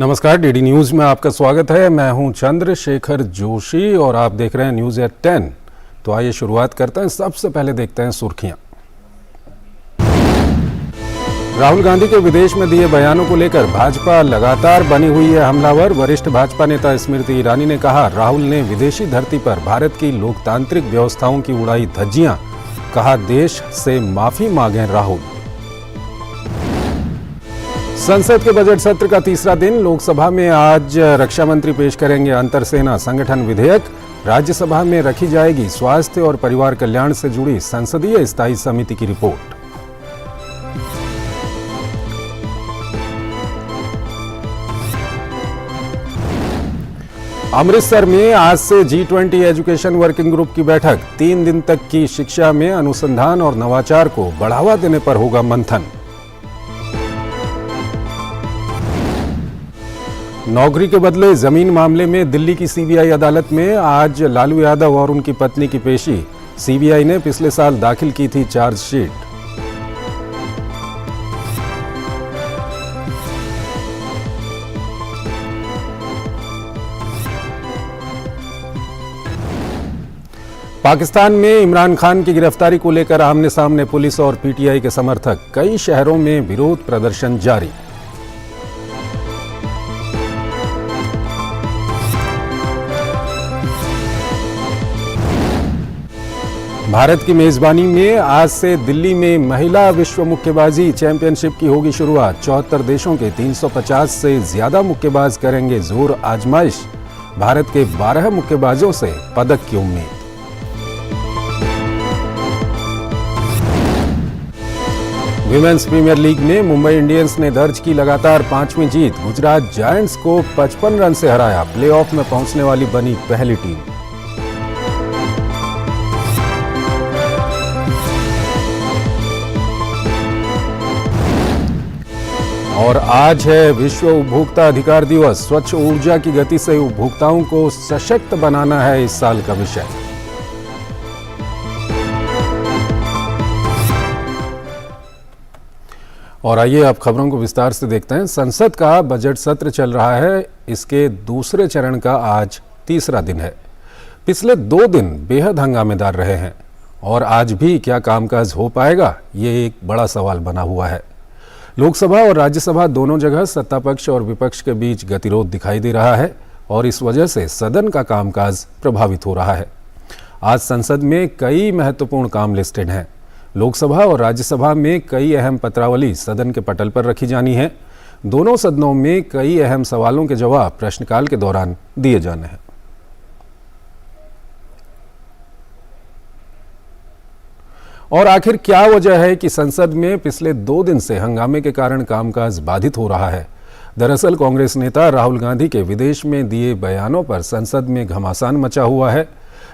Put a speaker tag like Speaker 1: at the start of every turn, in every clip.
Speaker 1: नमस्कार, DD news में आपका स्वागत है। मैं हूं चंद्रशेखर जोशी और आप देख रहे हैं न्यूज एट 10। तो आइए शुरुआत करते हैं। सबसे पहले देखते हैं सुर्खियां। राहुल गांधी के विदेश में दिए बयानों को लेकर भाजपा लगातार बनी हुई है हमलावर। वरिष्ठ भाजपा नेता स्मृति ईरानी ने कहा, राहुल ने विदेशी धरती पर भारत की लोकतांत्रिक व्यवस्थाओं की उड़ाई धज्जियां। कहा, देश से माफी मांगे राहुल। संसद के बजट सत्र का तीसरा दिन। लोकसभा में आज रक्षा मंत्री पेश करेंगे अंतर सेना संगठन विधेयक। राज्यसभा में रखी जाएगी स्वास्थ्य और परिवार कल्याण से जुड़ी संसदीय स्थायी समिति की रिपोर्ट। अमृतसर में आज से G20 एजुकेशन वर्किंग ग्रुप की बैठक। 3 दिन तक की शिक्षा में अनुसंधान और नवाचार को बढ़ावा देने पर होगा मंथन। नौकरी के बदले जमीन मामले में दिल्ली की सीबीआई अदालत में आज लालू यादव और उनकी पत्नी की पेशी। सीबीआई ने पिछले साल दाखिल की थी चार्जशीट। पाकिस्तान में इमरान खान की गिरफ्तारी को लेकर आमने सामने पुलिस और पीटीआई के समर्थक। कई शहरों में विरोध प्रदर्शन जारी। भारत की मेजबानी में आज से दिल्ली में महिला विश्व मुक्केबाजी चैंपियनशिप की होगी शुरुआत। 74 देशों के 350 से ज्यादा मुक्केबाज करेंगे जोर आजमाइश। भारत के 12 मुक्केबाजों से पदक की उम्मीद। विमेंस प्रीमियर लीग में मुंबई इंडियंस ने दर्ज की लगातार 5वीं जीत। गुजरात जायंट्स को 55 रन से हराया। प्लेऑफ में पहुंचने वाली बनी पहली टीम। और आज है विश्व उपभोक्ता अधिकार दिवस। स्वच्छ ऊर्जा की गति से उपभोक्ताओं को सशक्त बनाना है इस साल का विषय। और आइए अब खबरों को विस्तार से देखते हैं। संसद का बजट सत्र चल रहा है। इसके दूसरे चरण का आज तीसरा दिन है। पिछले 2 दिन बेहद हंगामेदार रहे हैं और आज भी क्या कामकाज हो पाएगा, ये एक बड़ा सवाल बना हुआ है। लोकसभा और राज्यसभा दोनों जगह सत्ता पक्ष और विपक्ष के बीच गतिरोध दिखाई दे रहा है और इस वजह से सदन का कामकाज प्रभावित हो रहा है। आज संसद में कई महत्वपूर्ण काम लिस्टेड हैं। लोकसभा और राज्यसभा में कई अहम पत्रावली सदन के पटल पर रखी जानी है। दोनों सदनों में कई अहम सवालों के जवाब प्रश्नकाल के दौरान दिए जाने हैं। और आखिर क्या वजह है कि संसद में पिछले 2 दिन से हंगामे के कारण कामकाज बाधित हो रहा है? दरअसल कांग्रेस नेता राहुल गांधी के विदेश में दिए बयानों पर संसद में घमासान मचा हुआ है।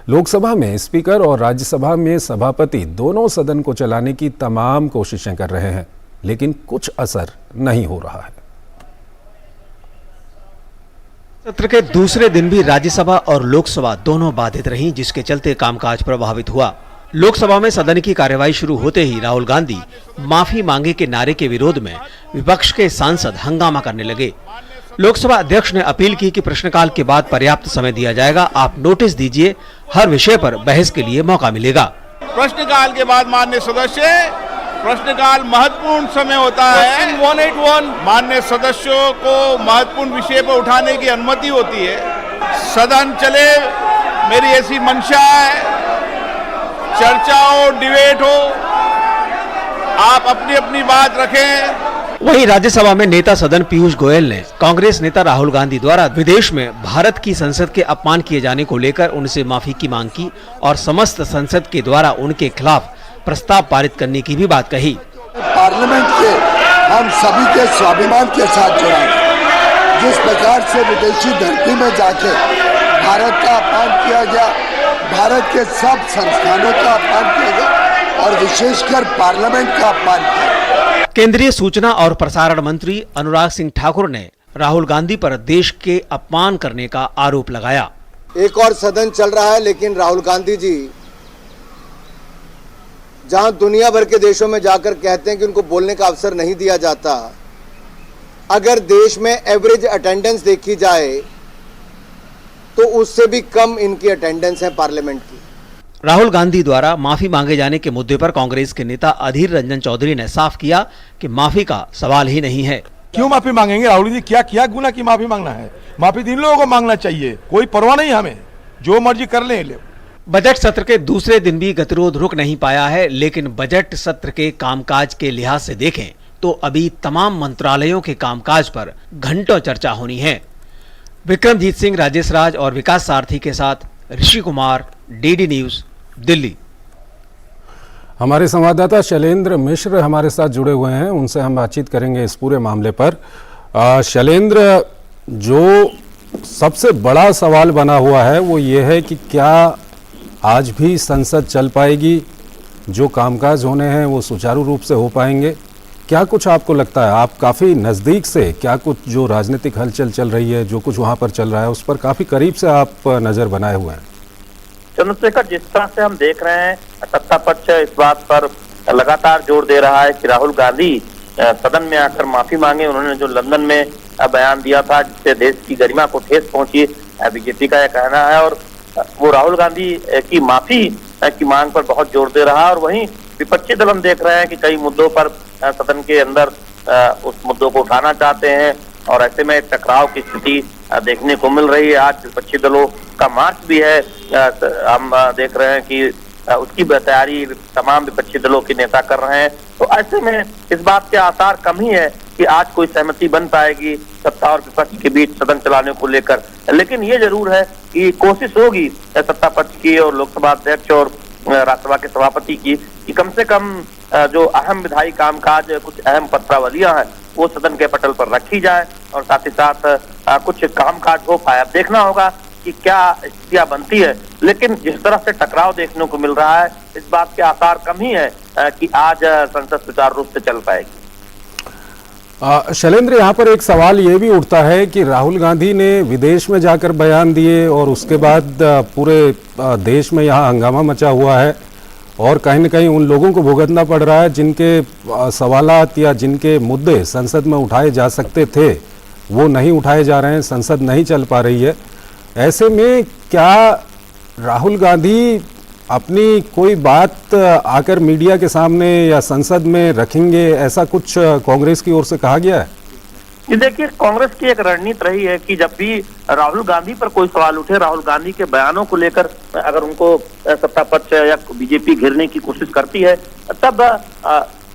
Speaker 1: लोकसभा में स्पीकर और राज्यसभा में सभापति दोनों सदन को चलाने की तमाम कोशिशें कर रहे हैं, लेकिन कुछ असर नहीं हो रहा है।
Speaker 2: सत्र के दूसरे दिन भी राज्यसभा और लोकसभा दोनों बाधित रहीं, जिसके चलते कामकाज प्रभावित हुआ। लोकसभा में सदन की कार्यवाही शुरू होते ही राहुल गांधी माफी मांगे के नारे के विरोध में विपक्ष के सांसद हंगामा करने लगे। लोकसभा अध्यक्ष ने अपील की कि प्रश्नकाल के बाद पर्याप्त समय दिया जाएगा। आप नोटिस दीजिए, हर विषय पर बहस के लिए मौका मिलेगा।
Speaker 3: प्रश्नकाल के बाद माननीय सदस्य, प्रश्नकाल महत्वपूर्ण समय होता है। 181 माननीय सदस्यों को महत्वपूर्ण विषय पर उठाने की अनुमति होती है। सदन चले, मेरी ऐसी मंशा है। चर्चा हो, डिबेट हो, आप अपनी अपनी बात रखें।
Speaker 2: वहीं राज्यसभा में नेता सदन पीयूष गोयल ने कांग्रेस नेता राहुल गांधी द्वारा विदेश में भारत की संसद के अपमान किए जाने को लेकर उनसे माफी की मांग की और समस्त संसद के द्वारा उनके खिलाफ प्रस्ताव पारित करने की भी बात कही।
Speaker 4: पार्लियामेंट के हम सभी के स्वाभिमान के साथ जुड़ा, जिस प्रकार से विदेशी धरती में जाके भारत का अपमान किया गया, भारत के सब संस्थानों का अपमान किया गया और विशेषकर पार्लियामेंट का अपमान किया।
Speaker 2: केंद्रीय सूचना और प्रसारण मंत्री अनुराग सिंह ठाकुर ने राहुल गांधी पर देश के अपमान करने का आरोप लगाया।
Speaker 5: एक और सदन चल रहा है, लेकिन राहुल गांधी जी जहां दुनिया भर के देशों में जाकर कहते हैं कि उनको बोलने का अवसर नहीं दिया जाता, अगर देश में एवरेज अटेंडेंस देखी जाए तो उससे भी कम इनकी अटेंडेंस है पार्लियामेंट की।
Speaker 2: राहुल गांधी द्वारा माफी मांगे जाने के मुद्दे पर कांग्रेस के नेता अधीर रंजन चौधरी ने साफ किया कि माफी का सवाल ही नहीं है।
Speaker 6: क्यों माफी मांगेंगे? राहुल जी क्या किया गुना की माफी मांगना है? माफी तो इन लोगों को मांगना चाहिए, कोई परवाह नहीं हमें, जो मर्जी कर ले।
Speaker 2: बजट सत्र के दूसरे दिन भी गतिरोध रुक नहीं पाया है, लेकिन बजट सत्र के कामकाज के लिहाज से देखें तो अभी तमाम मंत्रालयों के कामकाज पर घंटों चर्चा होनी है। विक्रमजीत सिंह, राजेश राज और विकास सारथी के साथ ऋषि कुमार, डीडी न्यूज, दिल्ली।
Speaker 1: हमारे संवाददाता शैलेंद्र मिश्र हमारे साथ जुड़े हुए हैं, उनसे हम बातचीत करेंगे इस पूरे मामले पर। शैलेंद्र, जो सबसे बड़ा सवाल बना हुआ है वो ये है कि क्या आज भी संसद चल पाएगी, जो कामकाज होने हैं वो सुचारू रूप से हो पाएंगे? क्या कुछ आपको लगता है, आप काफ़ी नज़दीक से, क्या कुछ जो राजनीतिक हलचल चल रही है, जो कुछ वहाँ पर चल रहा है, उस पर काफ़ी करीब से आप नज़र बनाए हुए हैं?
Speaker 7: चंद्रशेखर, जिस तरह से हम देख रहे हैं, सत्ता पक्ष इस बात पर लगातार जोर दे रहा है कि राहुल गांधी सदन में आकर माफी मांगे। उन्होंने जो लंदन में बयान दिया था जिससे देश की गरिमा को ठेस पहुंची, बीजेपी का यह कहना है, और वो राहुल गांधी की माफी की मांग पर बहुत जोर दे रहा है। और वहीं विपक्षी दल हम देख रहे हैं कि कई मुद्दों पर सदन के अंदर उस मुद्दों को उठाना चाहते हैं और ऐसे में टकराव की स्थिति देखने को मिल रही है। आज विपक्षी दलों का मार्च भी है, हम देख रहे हैं कि उसकी तैयारी तमाम विपक्षी दलों के नेता कर रहे हैं। तो ऐसे में इस बात के आसार कम ही है कि आज कोई सहमति बन पाएगी सत्ता और विपक्ष के बीच सदन चलाने को लेकर। लेकिन ये जरूर है कि कोशिश होगी सत्ता पक्ष की और लोकसभा अध्यक्ष और राज्यसभा के सभापति की कि कम से कम जो अहम विधायी कामकाज, कुछ अहम पत्रावलियां हैं वो सदन के पटल पर रखी जाए और साथ ही साथ कुछ कामकाज हो पाए। अब देखना होगा कि क्या स्थितियां बनती है, लेकिन जिस तरह से टकराव देखने को मिल रहा है इस बात के आसार कम ही है कि आज संसद सुचारू रूप से चल पाएगी।
Speaker 1: शैलेंद्र, यहाँ पर एक सवाल ये भी उठता है कि राहुल गांधी ने विदेश में जाकर बयान दिए और उसके बाद पूरे देश में यहाँ हंगामा मचा हुआ है और कहीं न कहीं उन लोगों को भुगतना पड़ रहा है जिनके सवालात या जिनके मुद्दे संसद में उठाए जा सकते थे वो नहीं उठाए जा रहे हैं, संसद नहीं चल पा रही है। ऐसे में क्या राहुल गांधी अपनी कोई बात आकर मीडिया के सामने या संसद में रखेंगे, ऐसा कुछ कांग्रेस की ओर से कहा गया है?
Speaker 7: ये देखिए, कांग्रेस की एक रणनीति रही है कि जब भी राहुल गांधी पर कोई सवाल उठे, राहुल गांधी के बयानों को लेकर अगर उनको सत्ता पक्ष या बीजेपी घेरने की कोशिश करती है, तब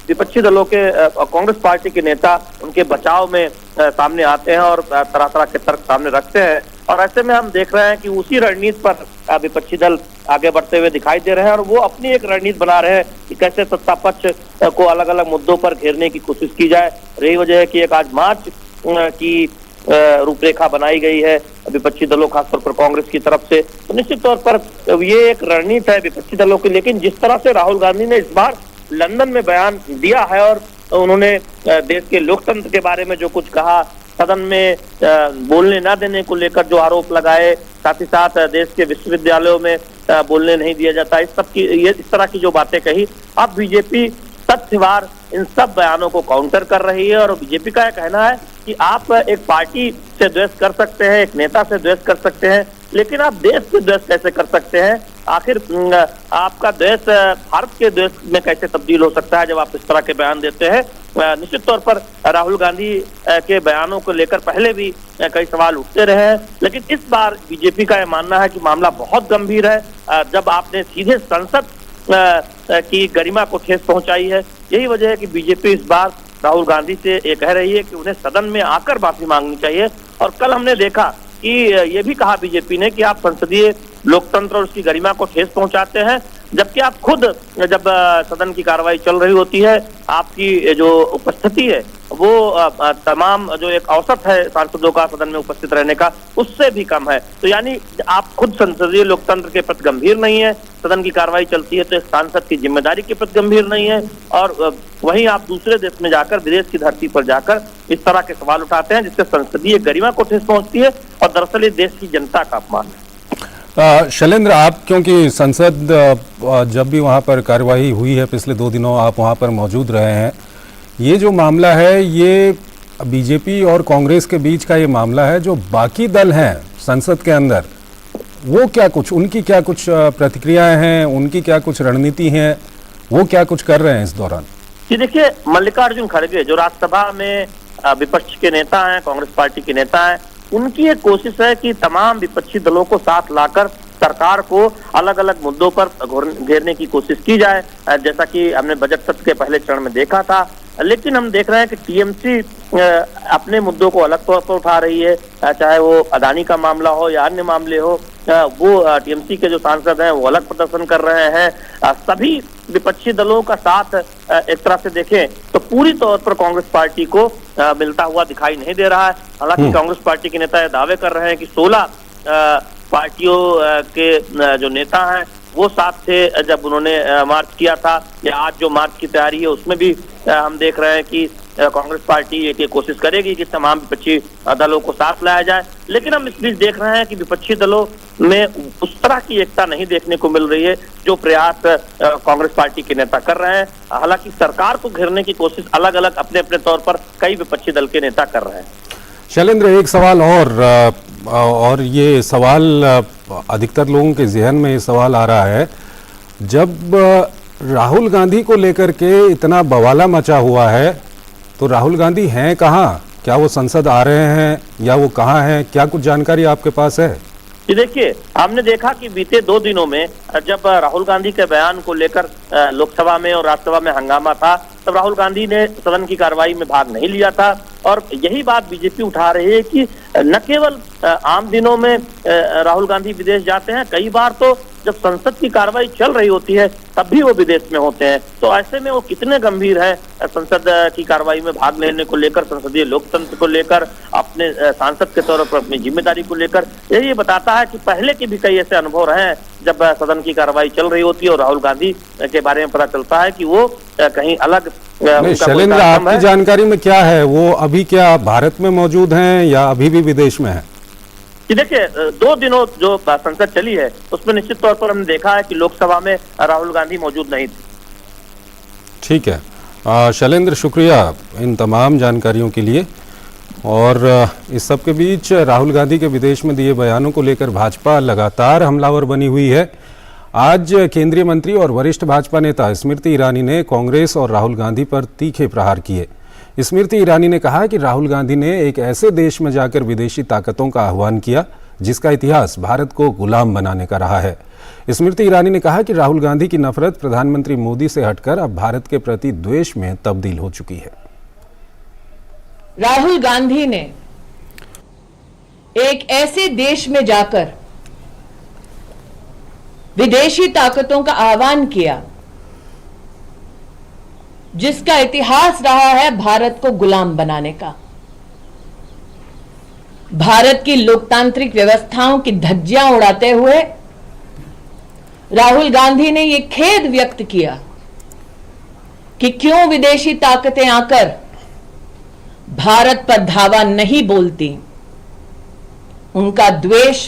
Speaker 7: विपक्षी दलों के कांग्रेस पार्टी के नेता उनके बचाव में सामने आते हैं और तरह तरह के तर्क सामने रखते हैं। और ऐसे में हम देख रहे हैं कि उसी रणनीति पर विपक्षी दल आगे बढ़ते हुए दिखाई दे रहे हैं और वो अपनी एक रणनीति बना रहे हैं कि कैसे सत्ता पक्ष को अलग अलग मुद्दों पर घेरने की कोशिश की जाए। यही वजह है कि एक आज मार्च की रूपरेखा बनाई गई है विपक्षी दलों, खासतौर पर कांग्रेस की तरफ से। तो निश्चित तौर पर ये एक रणनीति है विपक्षी दलों की। लेकिन जिस तरह से राहुल गांधी ने इस बार लंदन में बयान दिया है और उन्होंने देश के लोकतंत्र के बारे में जो कुछ कहा, सदन में बोलने न देने को लेकर जो आरोप लगाए, साथ ही साथ देश के विश्वविद्यालयों में बोलने नहीं दिया जाता, इस तरह की जो बातें कही, अब बीजेपी तथ्यवार इन सब बयानों को काउंटर कर रही है। और बीजेपी का यह कहना है कि आप एक पार्टी से द्वेष कर सकते हैं, एक नेता से द्वेष कर सकते हैं, लेकिन आप देश से द्वेष कैसे कर सकते हैं? आखिर आपका द्वेष भारत के द्वेष में कैसे तब्दील हो सकता है जब आप इस तरह के बयान देते हैं? निश्चित तौर पर राहुल गांधी के बयानों को लेकर पहले भी कई सवाल उठते रहे हैं, लेकिन इस बार बीजेपी का यह मानना है कि मामला बहुत गंभीर है। जब आपने सीधे संसद की गरिमा को ठेस पहुंचाई है, यही वजह है कि बीजेपी इस बार राहुल गांधी से ये कह रही है कि उन्हें सदन में आकर माफी मांगनी चाहिए। और कल हमने देखा कि ये भी कहा बीजेपी ने कि आप संसदीय लोकतंत्र और उसकी गरिमा को ठेस पहुंचाते हैं, जबकि आप खुद जब सदन की कार्रवाई चल रही होती है, आपकी जो उपस्थिति है वो तमाम जो एक औसत है सांसदों का सदन में उपस्थित रहने का, उससे भी कम है। तो यानी आप खुद संसदीय लोकतंत्र के प्रति गंभीर नहीं है, सदन की कार्रवाई चलती है तो सांसद की जिम्मेदारी के प्रति गंभीर नहीं है, और वहीं आप दूसरे देश में जाकर, विदेश की धरती पर जाकर इस तरह के सवाल उठाते हैं जिससे संसदीय गरिमा को ठेस पहुंचती है और दरअसल इस देश की जनता का अपमान है।
Speaker 1: शैलेंद्र, आप क्योंकि संसद जब भी वहाँ पर कार्यवाही हुई है पिछले 2 दिनों आप वहाँ पर मौजूद रहे हैं, ये जो मामला है ये बीजेपी और कांग्रेस के बीच का ये मामला है, जो बाकी दल हैं संसद के अंदर, वो क्या कुछ, उनकी क्या कुछ प्रतिक्रियाएं हैं, उनकी क्या कुछ रणनीति है, वो क्या कुछ कर रहे हैं इस दौरान?
Speaker 7: कि देखिए, मल्लिकार्जुन खड़गे जो राज्यसभा में विपक्ष के नेता हैं, कांग्रेस पार्टी के नेता हैं, उनकी एक कोशिश है कि तमाम विपक्षी दलों को साथ लाकर सरकार को अलग अलग मुद्दों पर घेरने की कोशिश की जाए, जैसा कि हमने बजट सत्र के पहले चरण में देखा था। लेकिन हम देख रहे हैं कि टीएमसी अपने मुद्दों को अलग तौर पर उठा रही है, चाहे वो अदानी का मामला हो या अन्य मामले हो, वो टीएमसी के जो सांसद हैं वो अलग प्रदर्शन कर रहे हैं। सभी विपक्षी दलों का साथ एक तरह से देखें तो पूरी तौर पर कांग्रेस पार्टी को मिलता हुआ दिखाई नहीं दे रहा है। हालांकि कांग्रेस पार्टी के नेता दावे कर रहे हैं कि 16 पार्टियों के जो नेता हैं वो साथ थे जब उन्होंने मार्च किया था, या आज जो मार्च की तैयारी है उसमें भी हम देख रहे हैं कि कांग्रेस पार्टी ये कोशिश करेगी कि तमाम विपक्षी दलों को साथ लाया जाए। लेकिन हम इस बीच देख रहे हैं कि विपक्षी दलों में उस तरह की एकता नहीं देखने को मिल रही है जो प्रयास कांग्रेस पार्टी के नेता कर रहे हैं। हालांकि सरकार को घेरने की कोशिश अलग अलग अपने अपने तौर पर कई विपक्षी दल के नेता कर रहे हैं।
Speaker 1: शैलेंद्र, एक सवाल और ये सवाल अधिकतर लोगों के जहन में ये सवाल आ रहा है, जब राहुल गांधी को लेकर के इतना बवाला मचा हुआ है तो राहुल गांधी हैं कहाँ? क्या वो संसद आ रहे हैं या वो कहाँ हैं? क्या कुछ जानकारी आपके पास है?
Speaker 7: जी देखिए, हमने देखा कि बीते 2 दिनों में जब राहुल गांधी के बयान को लेकर लोकसभा में और राज्यसभा में हंगामा था, तब राहुल गांधी ने सदन की कार्रवाई में भाग नहीं लिया था। और यही बात बीजेपी उठा रही है कि न केवल आम दिनों में राहुल गांधी विदेश जाते हैं, कई बार तो जब संसद की कार्रवाई चल रही होती है तब भी वो विदेश में होते हैं। तो ऐसे में वो कितने गंभीर है संसद की कार्रवाई में भाग लेने को लेकर, संसदीय लोकतंत्र को लेकर, अपने सांसद के तौर पर अपनी जिम्मेदारी को लेकर, यही बताता है कि पहले के भी कई ऐसे अनुभव रहे हैं जब सदन की कार्रवाई चल रही होती है और राहुल गांधी के बारे में पता चलता है कि वो कहीं अलग।
Speaker 1: शैलेंद्र, आपकी जानकारी में क्या है, वो अभी क्या भारत में मौजूद हैं या अभी भी विदेश में हैं?
Speaker 7: कि देखिए, 2 दिनों जो संसद चली है उसमें निश्चित तौर पर हमने देखा है कि लोकसभा में राहुल गांधी मौजूद नहीं थे।
Speaker 1: ठीक है शैलेंद्र, शुक्रिया इन तमाम जानकारियों के लिए। और इस सब के बीच राहुल गांधी के विदेश में दिए बयानों को लेकर भाजपा लगातार हमलावर बनी हुई है। आज केंद्रीय मंत्री और वरिष्ठ भाजपा नेता स्मृति ईरानी ने कांग्रेस और राहुल गांधी पर तीखे प्रहार किए। स्मृति ईरानी ने कहा कि राहुल गांधी ने एक ऐसे देश में जाकर विदेशी ताकतों का आह्वान किया जिसका इतिहास भारत को गुलाम बनाने का रहा है। स्मृति ईरानी ने कहा कि राहुल गांधी की नफरत प्रधानमंत्री मोदी से हटकर अब भारत के प्रति द्वेष में तब्दील हो चुकी है।
Speaker 8: राहुल गांधी ने एक ऐसे देश में जाकर विदेशी ताकतों का आह्वान किया जिसका इतिहास रहा है भारत को गुलाम बनाने का। भारत की लोकतांत्रिक व्यवस्थाओं की धज्जियां उड़ाते हुए राहुल गांधी ने यह खेद व्यक्त किया कि क्यों विदेशी ताकतें आकर भारत पर धावा नहीं बोलती। उनका द्वेष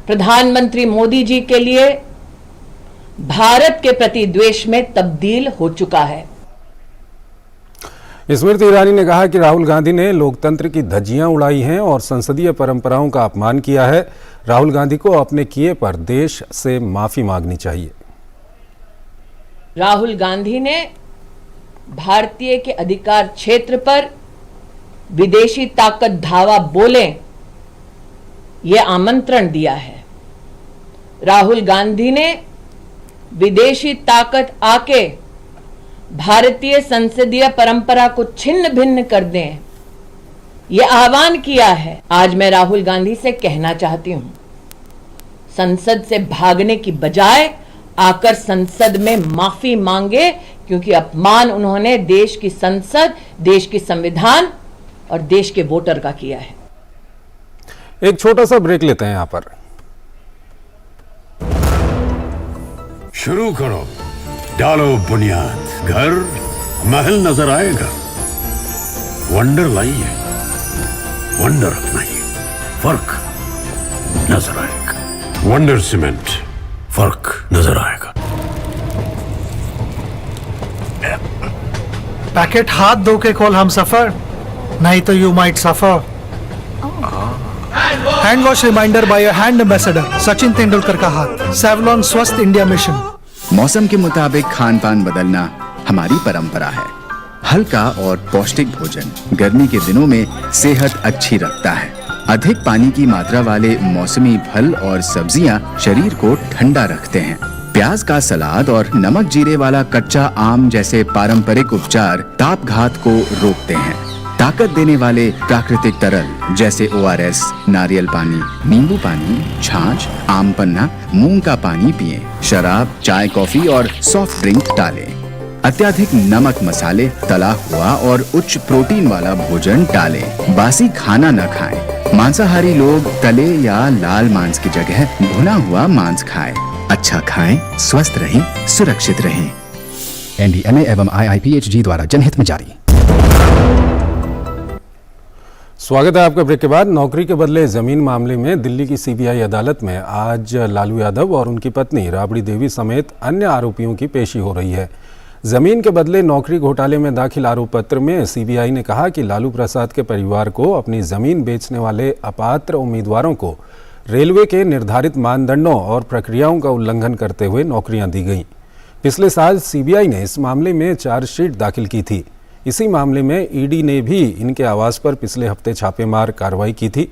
Speaker 8: प्रधानमंत्री मोदी जी के लिए भारत के प्रति द्वेष में तब्दील हो चुका है।
Speaker 1: स्मृति ईरानी ने कहा कि राहुल गांधी ने लोकतंत्र की धज्जियां उड़ाई हैं और संसदीय परंपराओं का अपमान किया है। राहुल गांधी को अपने किए पर देश से माफी मांगनी चाहिए।
Speaker 8: राहुल गांधी ने भारतीय के अधिकार क्षेत्र पर विदेशी ताकत धावा बोले यह आमंत्रण दिया है। राहुल गांधी ने विदेशी ताकत आके भारतीय संसदीय परंपरा को छिन्न भिन्न कर दें, यह आह्वान किया है। आज मैं राहुल गांधी से कहना चाहती हूं, संसद से भागने की बजाय आकर संसद में माफी मांगे, क्योंकि अपमान उन्होंने देश की संसद, देश की संविधान और देश के वोटर का किया है।
Speaker 1: एक छोटा सा ब्रेक लेते हैं यहां पर।
Speaker 9: शुरू करो, डालो बुनियाद, घर महल नजर आएगा। वंडर लाइए, वंडर अपनाइए, फर्क नजर आएगा। वंडर सीमेंट, फर्क नजर आएगा।
Speaker 10: पैकेट हाथ धो के खोल हम सफर, नहीं तो you might suffer. Hand wash reminder by hand ambassador Sachin Tendulkar का हाथ. सेवलॉन स्वस्थ इंडिया मिशन.
Speaker 11: मौसम के मुताबिक खान पान बदलना हमारी परंपरा है. हल्का और पौष्टिक भोजन गर्मी के दिनों में सेहत अच्छी रखता है. अधिक पानी की मात्रा वाले मौसमी फल और सब्जियां शरीर को ठंडा रखते हैं. प्याज का सलाद और नमक जीरे वाला कच्चा आम जैसे पारंपरिक उपचार ताप घात को रोकते हैं. ताकत देने वाले प्राकृतिक तरल जैसे ORS, नारियल पानी, नींबू पानी, छाछ, आम पन्ना, मूंग का पानी पिएं. शराब, चाय, कॉफी और सॉफ्ट ड्रिंक टालें. अत्याधिक नमक, मसाले, तला हुआ और उच्च प्रोटीन वाला भोजन टालें. बासी खाना न खाएं. मांसाहारी लोग तले या लाल मांस की जगह भुना हुआ मांस खाएं. अच्छा खाएं, स्वस्थ रहें, सुरक्षित रहें.
Speaker 12: NDMA एवं IIPHG द्वारा जनहित में जारी.
Speaker 1: स्वागत है आपका ब्रेक के बाद. नौकरी के बदले जमीन मामले में दिल्ली की CBI अदालत में आज लालू यादव और उनकी पत्नी राबड़ी देवी समेत अन्य आरोपियों की पेशी हो रही है. जमीन के बदले नौकरी घोटाले में दाखिल आरोप पत्र में CBI ने कहा कि लालू प्रसाद के परिवार को अपनी जमीन बेचने वाले अपात्र उम्मीदवारों को रेलवे के निर्धारित मानदंडों और प्रक्रियाओं का उल्लंघन करते हुए नौकरियां दी गईं. पिछले साल CBI ने इस मामले में चार्जशीट दाखिल की थी. इसी मामले में ED ने भी इनके आवास पर पिछले हफ्ते छापेमार कार्रवाई की थी.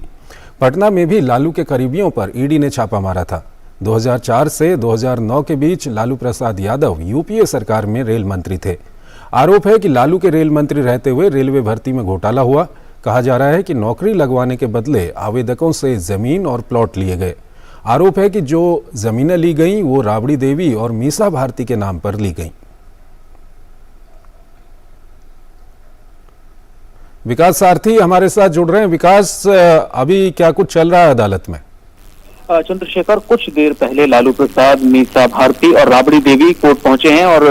Speaker 1: पटना में भी लालू के करीबियों पर ED ने छापा मारा था. 2004 से 2009 के बीच लालू प्रसाद यादव UPA सरकार में रेल मंत्री थे. आरोप है कि लालू के रेल मंत्री रहते हुए रेलवे भर्ती में घोटाला हुआ. कहा जा रहा है कि नौकरी लगवाने के बदले आवेदकों से जमीन और प्लॉट लिए गए. आरोप है कि जो जमीनें ली गईं वो राबड़ी देवी और मीसा भारती के नाम पर ली गईं. विकास सारथी हमारे साथ जुड़ रहे हैं. विकास, अभी क्या कुछ चल रहा है अदालत में?
Speaker 7: चंद्रशेखर, कुछ देर पहले लालू प्रसाद, मीसा भारती और राबड़ी देवी कोर्ट पहुंचे हैं और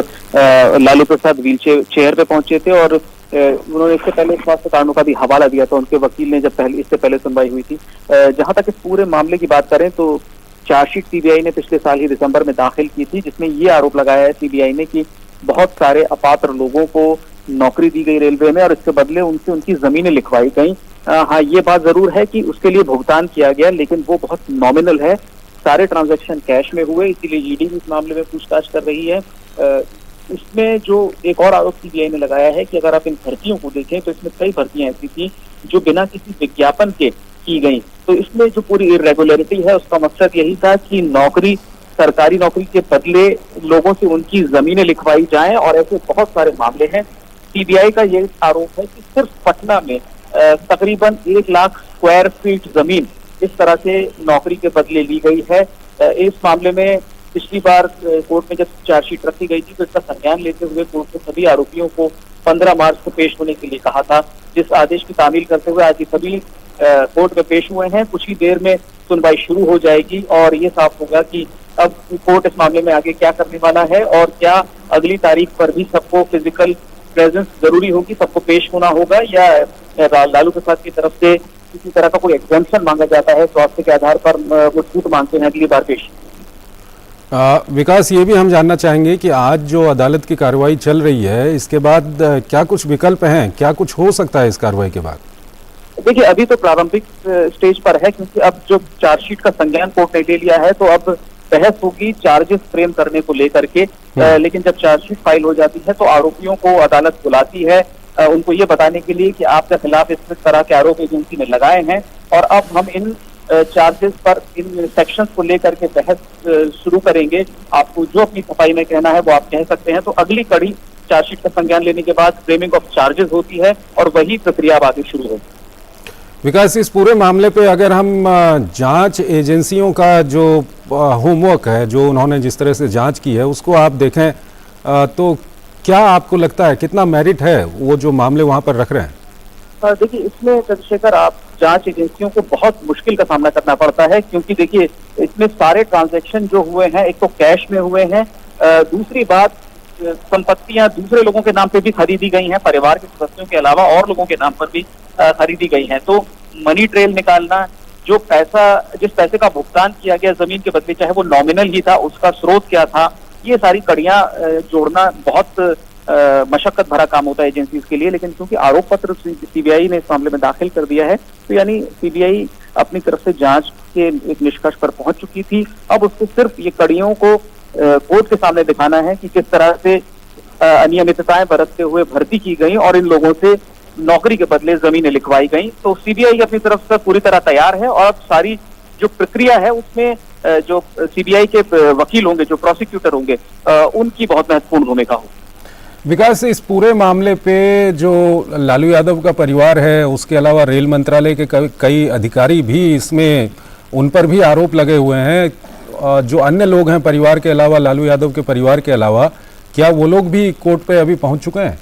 Speaker 7: लालू प्रसाद व्हील चेयर पे पहुंचे थे और उन्होंने इससे पहले स्वास्थ्य कारणों का भी हवाला दिया था. उनके वकील ने जब इससे पहले सुनवाई हुई थी. जहां तक इस पूरे मामले की बात करें तो चार्जशीट CBI ने पिछले साल ही दिसंबर में दाखिल की थी, जिसमें ये आरोप लगाया है CBI ने कि बहुत सारे अपात्र लोगों को नौकरी दी गई रेलवे में और इसके बदले उनसे उनकी जमीनें लिखवाई गई. हाँ, ये बात जरूर है कि उसके लिए भुगतान किया गया, लेकिन वो बहुत नॉमिनल है. सारे ट्रांजैक्शन कैश में हुए, इसीलिए ED इस मामले में पूछताछ कर रही है. इसमें जो एक और आरोप CBI ने लगाया है कि अगर आप इन भर्तियों को देखें तो इसमें कई भर्तियां ऐसी थी जो बिना किसी विज्ञापन के की गई. तो इसमें जो पूरी इरेगुलरिटी है उसका मकसद यही था कि सरकारी नौकरी के बदले लोगों से उनकी जमीनें लिखवाई जाएं और ऐसे बहुत सारे मामले हैं. CBI का ये आरोप है कि सिर्फ पटना में तकरीबन 1 लाख स्क्वायर फीट जमीन इस तरह से नौकरी के बदले ली गई है. इस मामले में पिछली बार कोर्ट में जब चार्जशीट रखी गई थी तो इसका संज्ञान लेते हुए कोर्ट ने सभी आरोपियों को 15 मार्च को पेश होने के लिए कहा था, जिस आदेश की तामील करते हुए आज ये सभी कोर्ट में पेश हुए हैं. कुछ ही देर में सुनवाई शुरू हो जाएगी और ये साफ होगा कि अब कोर्ट इस मामले में आगे क्या करने वाला है और क्या अगली तारीख पर भी सबको फिजिकल प्रेजेंस जरूरी होगी, सबको पेश होना होगा, या लालू प्रसाद की तरफ से किसी तरह का कोई एग्जेम्पशन मांगा जाता है स्वास्थ्य के आधार पर वो छूट मांगते हैं अगली बार पेश.
Speaker 1: विकास, ये भी हम जानना चाहेंगे कि आज जो अदालत की कार्रवाई चल रही है इसके बाद क्या कुछ विकल्प हैं, क्या कुछ हो सकता है इस कार्रवाई के बाद?
Speaker 7: देखिए, अभी तो प्रारंभिक स्टेज पर है क्योंकि अब जो चार्जशीट का संज्ञान कोर्ट ने ले लिया है तो अब बहस होगी चार्जेस फ्रेम करने को लेकर के. लेकिन जब चार्जशीट फाइल हो जाती है तो आरोपियों को अदालत बुलाती है उनको ये बताने के लिए कि आपके खिलाफ इस तरह के आरोप एजेंसी ने लगाए हैं और अब हम इन चार्जेस पर, इन सेक्शंस को लेकर के बहस शुरू करेंगे. आपको जो अपनी सफाई में कहना है वो आप कह सकते हैं. तो अगली कड़ी चार्जशीट का संज्ञान लेने के बाद फ्रेमिंग ऑफ चार्जेस होती है और वही प्रक्रिया अब आगे शुरू होगी.
Speaker 1: विकास, इस पूरे मामले पे अगर हम जांच एजेंसियों का जो होमवर्क है, जो उन्होंने जिस तरह से जांच की है उसको आप देखें तो क्या आपको लगता है कितना मेरिट है वो जो मामले वहां पर रख रहे हैं?
Speaker 7: देखिए, इसमें चंद्रशेखर आप जांच एजेंसियों को बहुत मुश्किल का सामना करना पड़ता है क्योंकि देखिए इसमें सारे ट्रांजैक्शन जो हुए हैं एक तो कैश में हुए हैं, दूसरी बात संपत्तियां दूसरे लोगों के नाम पे भी खरीदी गई हैं, परिवार के सदस्यों के अलावा और लोगों के नाम पर भी खरीदी गई हैं. तो मनी ट्रेल निकालना, जो पैसा, जिस पैसे का भुगतान किया गया जमीन के बदले चाहे वो नॉमिनल ही था, उसका स्रोत क्या था, ये सारी कड़ियां जोड़ना बहुत मशक्कत भरा काम होता है एजेंसीज के लिए, लेकिन क्योंकि आरोप पत्र सीबीआई ने इस मामले में दाखिल कर दिया है, तो यानी सीबीआई अपनी तरफ से जांच के एक निष्कर्ष पर पहुंच चुकी थी। अब उसको सिर्फ ये कड़ियों को कोर्ट के सामने दिखाना है कि किस तरह से अनियमितताएं बरतते हुए भर्ती की गई और इन लोगों से नौकरी के बदले जमीनें लिखवाई गई। तो सीबीआई अपनी तरफ से पूरी तरह तैयार है और अब सारी जो प्रक्रिया है उसमें जो सीबीआई के वकील होंगे, जो प्रोसिक्यूटर होंगे, उनकी बहुत महत्वपूर्ण भूमिका होगी।
Speaker 1: विकास, इस पूरे मामले पे जो लालू यादव का परिवार है, उसके अलावा रेल मंत्रालय के कई अधिकारी भी इसमें, उन पर भी आरोप लगे हुए हैं। जो अन्य लोग हैं परिवार के अलावा, लालू यादव के परिवार के अलावा, क्या वो लोग भी कोर्ट पे अभी पहुंच चुके हैं?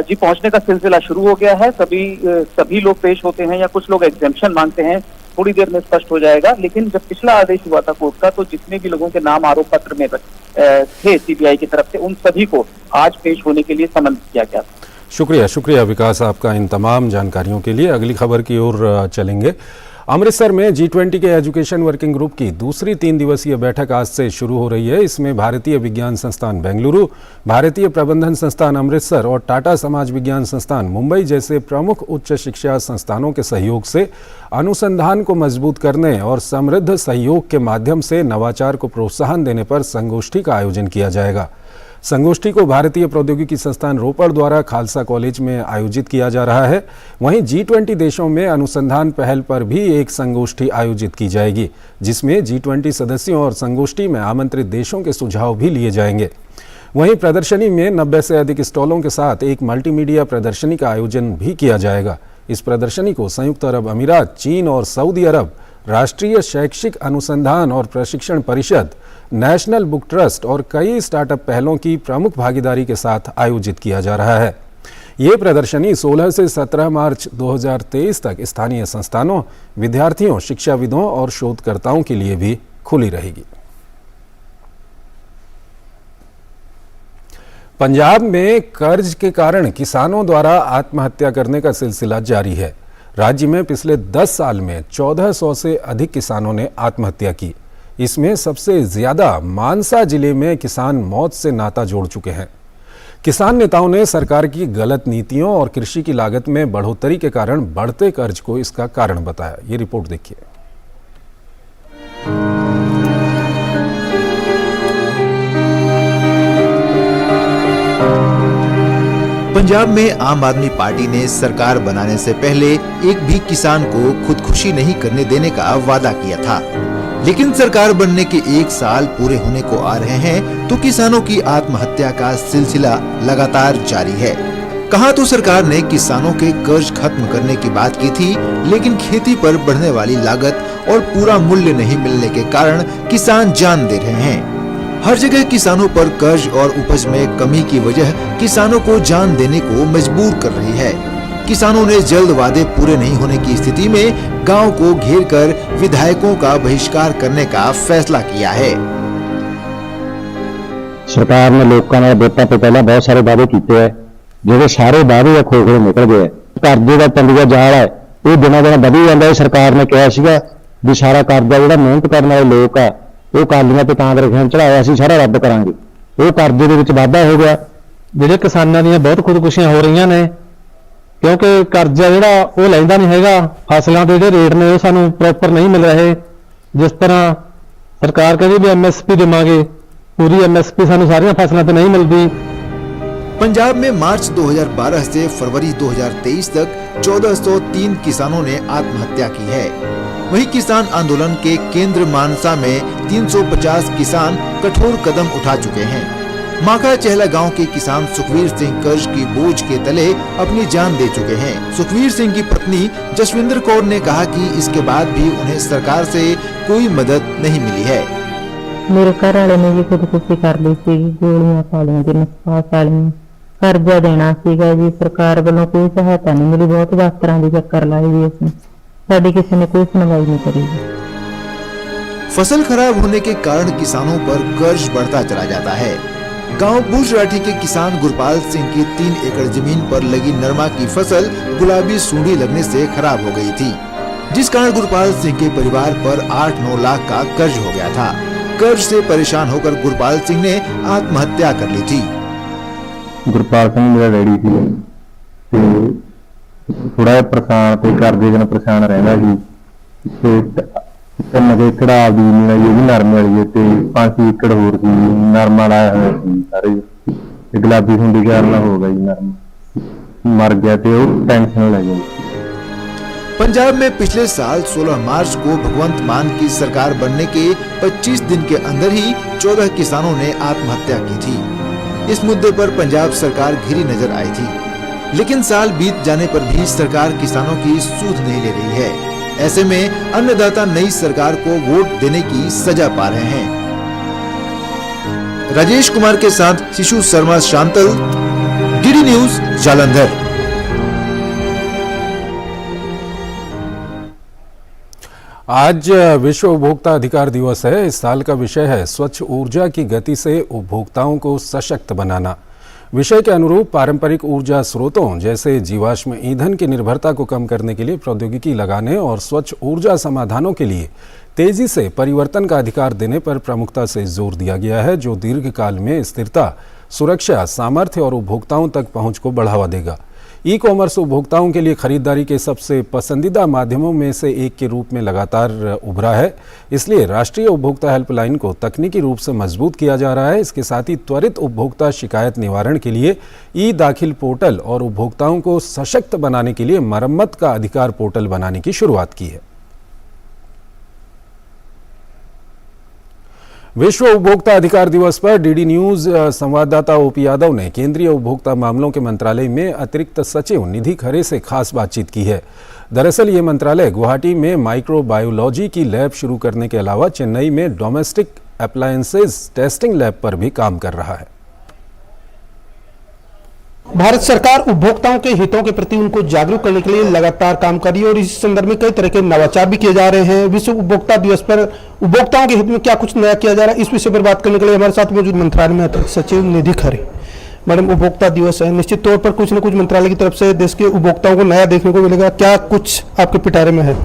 Speaker 7: जी, पहुंचने का सिलसिला शुरू हो गया है। सभी लोग पेश होते हैं या कुछ लोग एग्जेम्पशन मांगते हैं, थोड़ी देर में स्पष्ट हो जाएगा। लेकिन जब पिछला आदेश हुआ था कोर्ट का, तो जितने भी लोगों के नाम आरोप पत्र में थे सीबीआई की तरफ से, उन सभी को आज पेश होने के लिए समन किया गया।
Speaker 1: शुक्रिया विकास आपका इन तमाम जानकारियों के लिए। अगली खबर की ओर चलेंगे। अमृतसर में G20 के एजुकेशन वर्किंग ग्रुप की दूसरी 3 दिवसीय बैठक आज से शुरू हो रही है। इसमें भारतीय विज्ञान संस्थान बेंगलुरु, भारतीय प्रबंधन संस्थान अमृतसर और टाटा समाज विज्ञान संस्थान मुंबई जैसे प्रमुख उच्च शिक्षा संस्थानों के सहयोग से अनुसंधान को मजबूत करने और समृद्ध सहयोग के माध्यम से नवाचार को प्रोत्साहन देने पर संगोष्ठी का आयोजन किया जाएगा। संगोष्ठी को भारतीय प्रौद्योगिकी संस्थान रोपड़ द्वारा खालसा कॉलेज में आयोजित किया जा रहा है। वहीं G20 देशों में अनुसंधान पहल पर भी एक संगोष्ठी आयोजित की जाएगी, जिसमें G20 सदस्यों और संगोष्ठी में आमंत्रित देशों के सुझाव भी लिए जाएंगे। वहीं प्रदर्शनी में 90 से अधिक स्टॉलों के साथ एक मल्टीमीडिया प्रदर्शनी का आयोजन भी किया जाएगा। इस प्रदर्शनी को संयुक्त अरब अमीरात, चीन और सऊदी अरब, राष्ट्रीय शैक्षिक अनुसंधान और प्रशिक्षण परिषद, नेशनल बुक ट्रस्ट और कई स्टार्टअप पहलों की प्रमुख भागीदारी के साथ आयोजित किया जा रहा है। ये प्रदर्शनी 16 से 17 मार्च 2023 तक स्थानीय संस्थानों, विद्यार्थियों, शिक्षाविदों और शोधकर्ताओं के लिए भी खुली रहेगी। पंजाब में कर्ज के कारण किसानों द्वारा आत्महत्या करने का सिलसिला जारी है। राज्य में पिछले 10 साल में 1400 से अधिक किसानों ने आत्महत्या की। इसमें सबसे ज्यादा मानसा जिले में किसान मौत से नाता जोड़ चुके हैं। किसान नेताओं ने सरकार की गलत नीतियों और कृषि की लागत में बढ़ोतरी के कारण बढ़ते कर्ज को इसका कारण बताया। ये रिपोर्ट देखिए।
Speaker 13: पंजाब में आम आदमी पार्टी ने सरकार बनाने से पहले एक भी किसान को खुदकुशी नहीं करने देने का वादा किया था, लेकिन सरकार बनने के 1 साल पूरे होने को आ रहे हैं तो किसानों की आत्महत्या का सिलसिला लगातार जारी है। कहा तो सरकार ने किसानों के कर्ज खत्म करने की बात की थी, लेकिन खेती पर बढ़ने वाली लागत और पूरा मूल्य नहीं मिलने के कारण किसान जान दे रहे हैं। हर जगह किसानों पर कर्ज और उपज में कमी की वजह किसानों को जान देने को मजबूर कर रही है। किसानों ने जल्द वादे पूरे नहीं होने की स्थिति में गांव को घेरकर विधायकों का बहिष्कार करने का फैसला किया है।
Speaker 14: सरकार ने लोगों ने वोटों से पहले बहुत सारे वादे किए हैं, जो सारे वादे खोखले निकल गए। कर्जे का तंगिया जाल है, ये दिनों दिन बढ़ी जाता है। सरकार ने कहा सीगा भी सारा कर्जा जो मेहनत करने वाले लोग है वो कालियां ते कांग्रेस चढ़ाया असीं सारा रद्द करांगे, वो कर्जे दे विच वाधा हो गया। जिहड़े किसानां दी बहुत खुदकुशियां हो रही ने, क्योंकि कर्जा जिहड़ा वो लैंदा नहीं हैगा, फसलों के जिहड़े रेट ने वो सानूं प्रॉपर नहीं मिल रहे। जिस तरह सरकार कहदी भी MSP देवांगे, पूरी MSP सानूं सारियां फसलों ते नहीं मिलदी।
Speaker 13: पंजाब में मार्च 2012 से फरवरी 2023 तक 1403 किसानों ने आत्महत्या की है। वहीं किसान आंदोलन के केंद्र मानसा में 350 किसान कठोर कदम उठा चुके हैं। माखा चहला गांव के किसान सुखवीर सिंह कर्ज की बोझ के तले अपनी जान दे चुके हैं। सुखवीर सिंह की पत्नी जसविंदर कौर ने कहा कि इसके बाद भी उन्हें सरकार से कोई मदद नहीं मिली है।
Speaker 15: मेरे घर वाले ने भी खुदकुशी कर ली थी, गोलियां खा ली थी, नशा खा ली, कर्जा देना सीगा जी, सरकार वालों कोई सहायता नहीं मिली। बहुत दफ्तरां दी चक्कर लाई भी असं, साडी किसी ने कोई सुनवाई नहीं करी।
Speaker 13: फसल खराब होने के कारण किसानों पर कर्ज बढ़ता चला जाता है। गांव बुर्जराठी के किसान गुरपाल सिंह की 3 एकड़ जमीन पर लगी नरमा की फसल गुलाबी सूंडी लगने से खराब हो गई थी, जिस कारण गुरपाल सिंह के परिवार पर 8-9 लाख का कर्ज हो गया था। कर्ज से परेशान होकर गुरपाल सिंह ने आत्महत्या कर ली थी।
Speaker 14: ਗੁਰਪਾਲ ਸਿੰਘ ਮੇਰਾ ਡੈਡੀ ਸੀ ਤੇ ਥੋੜਾ ਜਿਹਾ ਪਰੇਸ਼ਾਨ ਤੇ ਘਰ ਦੇ ਜਨ ਪਰੇਸ਼ਾਨ ਰਹਿੰਦਾ ਸੀ ਤੇ 3 ਏਕੜ ਆਪਦੀ ਜ਼ਮੀਨ ਹੈ ਜੀ, ਉਹ ਵੀ ਨਰਮੇ ਵਾਲੀ ਹੈ ਤੇ 5 ਏਕੜ ਹੋਰ ਸੀ, ਨਰਮਾ ਲਾਇਆ ਹੋਇਆ ਸੀ ਸਾਰੇ ਤੇ ਗੁਲਾਬੀ ਹੁੰਦੀ ਕਾਰਨ ਹੋ ਗਿਆ ਜੀ, ਨਰਮਾ मर गया थे, वो टेंशन लगे।
Speaker 13: पंजाब में पिछले साल 16 मार्च को भगवंत मान की सरकार बनने के 25 दिन के अंदर ही 14 किसानों ने आत्महत्या की थी। इस मुद्दे पर पंजाब सरकार घिरी नजर आई थी, लेकिन साल बीत जाने पर भी सरकार किसानों की सूध नहीं ले रही है। ऐसे में अन्नदाता नई सरकार को वोट देने की सजा पा रहे हैं। राजेश कुमार के साथ शिशु शर्मा शांतल, डीडी न्यूज जालंधर।
Speaker 1: आज विश्व उपभोक्ता अधिकार दिवस है। इस साल का विषय है स्वच्छ ऊर्जा की गति से उपभोक्ताओं को सशक्त बनाना। विषय के अनुरूप पारंपरिक ऊर्जा स्रोतों जैसे जीवाश्म ईंधन की निर्भरता को कम करने के लिए प्रौद्योगिकी लगाने और स्वच्छ ऊर्जा समाधानों के लिए तेजी से परिवर्तन का अधिकार देने पर प्रमुखता से जोर दिया गया है, जो दीर्घकाल में स्थिरता, सुरक्षा, सामर्थ्य और उपभोक्ताओं तक पहुंच को बढ़ावा देगा। ई कॉमर्स उपभोक्ताओं के लिए खरीदारी के सबसे पसंदीदा माध्यमों में से एक के रूप में लगातार उभरा है। इसलिए राष्ट्रीय उपभोक्ता हेल्पलाइन को तकनीकी रूप से मजबूत किया जा रहा है। इसके साथ ही त्वरित उपभोक्ता शिकायत निवारण के लिए ई दाखिल पोर्टल और उपभोक्ताओं को सशक्त बनाने के लिए मरम्मत का अधिकार पोर्टल बनाने की शुरुआत की है। विश्व उपभोक्ता अधिकार दिवस पर डीडी न्यूज संवाददाता ओपी यादव ने केंद्रीय उपभोक्ता मामलों के मंत्रालय में अतिरिक्त सचिव निधि खरे से खास बातचीत की है। दरअसल ये मंत्रालय गुवाहाटी में माइक्रोबायोलॉजी की लैब शुरू करने के अलावा चेन्नई में डोमेस्टिक अप्लायंसेज टेस्टिंग लैब पर भी काम कर रहा है।
Speaker 16: भारत सरकार उपभोक्ताओं के हितों के प्रति उनको जागरूक करने के लिए लगातार काम कर रही है और इस संदर्भ में कई तरह के नवाचार भी किए जा रहे हैं। विश्व उपभोक्ता दिवस पर उपभोक्ताओं के हित में क्या कुछ नया किया जा रहा है, इस विषय पर बात करने के लिए हमारे साथ मौजूद मंत्रालय में अतिरिक्त सचिव निधि खरे। मैडम, उपभोक्ता दिवस है, निश्चित तौर पर कुछ न कुछ मंत्रालय की तरफ से देश के उपभोक्ताओं को नया देखने को मिलेगा, क्या कुछ आपके पिटारे में है?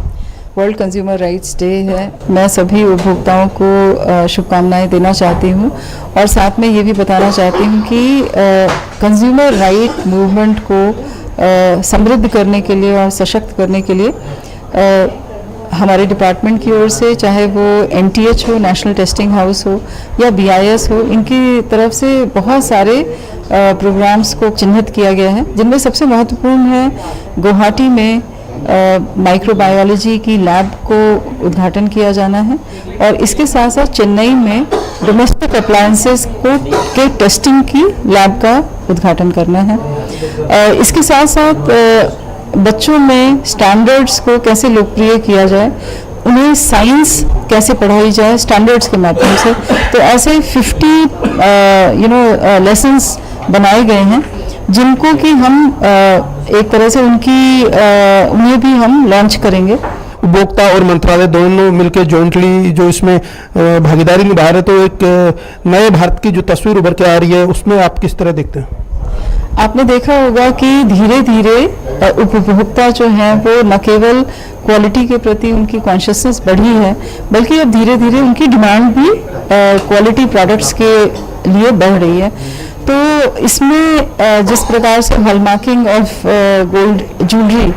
Speaker 17: वर्ल्ड कंज्यूमर राइट्स डे है। मैं सभी उपभोक्ताओं को शुभकामनाएं देना चाहती हूं और साथ में ये भी बताना चाहती हूं कि कंज्यूमर राइट मूवमेंट को समृद्ध करने के लिए और सशक्त करने के लिए हमारे डिपार्टमेंट की ओर से, चाहे वो NTH हो, नेशनल टेस्टिंग हाउस हो या BIS हो, इनकी तरफ से बहुत सारे प्रोग्राम्स को चिन्हित किया गया है, जिनमें सबसे महत्वपूर्ण है गुवाहाटी में माइक्रोबायोलॉजी की लैब को उद्घाटन किया जाना है और इसके साथ साथ चेन्नई में डोमेस्टिक अप्लायंसेस के टेस्टिंग की लैब का उद्घाटन करना है। इसके साथ साथ बच्चों में स्टैंडर्ड्स को कैसे लोकप्रिय किया जाए, उन्हें साइंस कैसे पढ़ाई जाए स्टैंडर्ड्स के माध्यम से, तो ऐसे 50 लेसन्स बनाए गए हैं जिनको कि हम एक तरह से उन्हें भी हम लॉन्च करेंगे।
Speaker 16: उपभोक्ता और मंत्रालय दोनों मिलकर जॉइंटली जो इसमें भागीदारी निभा रहे, तो एक नए भारत की जो तस्वीर उभर के आ रही है, उसमें आप किस तरह देखते हैं?
Speaker 17: आपने देखा होगा कि धीरे धीरे उपभोक्ता जो हैं वो न केवल क्वालिटी के प्रति उनकी कॉन्शियसनेस बढ़ी है, बल्कि अब धीरे धीरे उनकी डिमांड भी क्वालिटी प्रोडक्ट्स के लिए बढ़ रही है। तो इसमें जिस प्रकार से हॉलमार्किंग ऑफ गोल्ड ज्वेलरी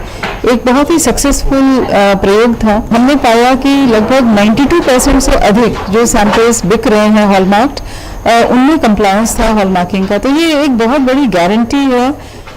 Speaker 17: एक बहुत ही सक्सेसफुल प्रयोग था, हमने पाया कि लगभग 92% से अधिक जो सैंपल्स बिक रहे हैं हॉलमार्क्ड, उनमें कंप्लायंस था हॉलमार्किंग का। तो ये एक बहुत बड़ी गारंटी है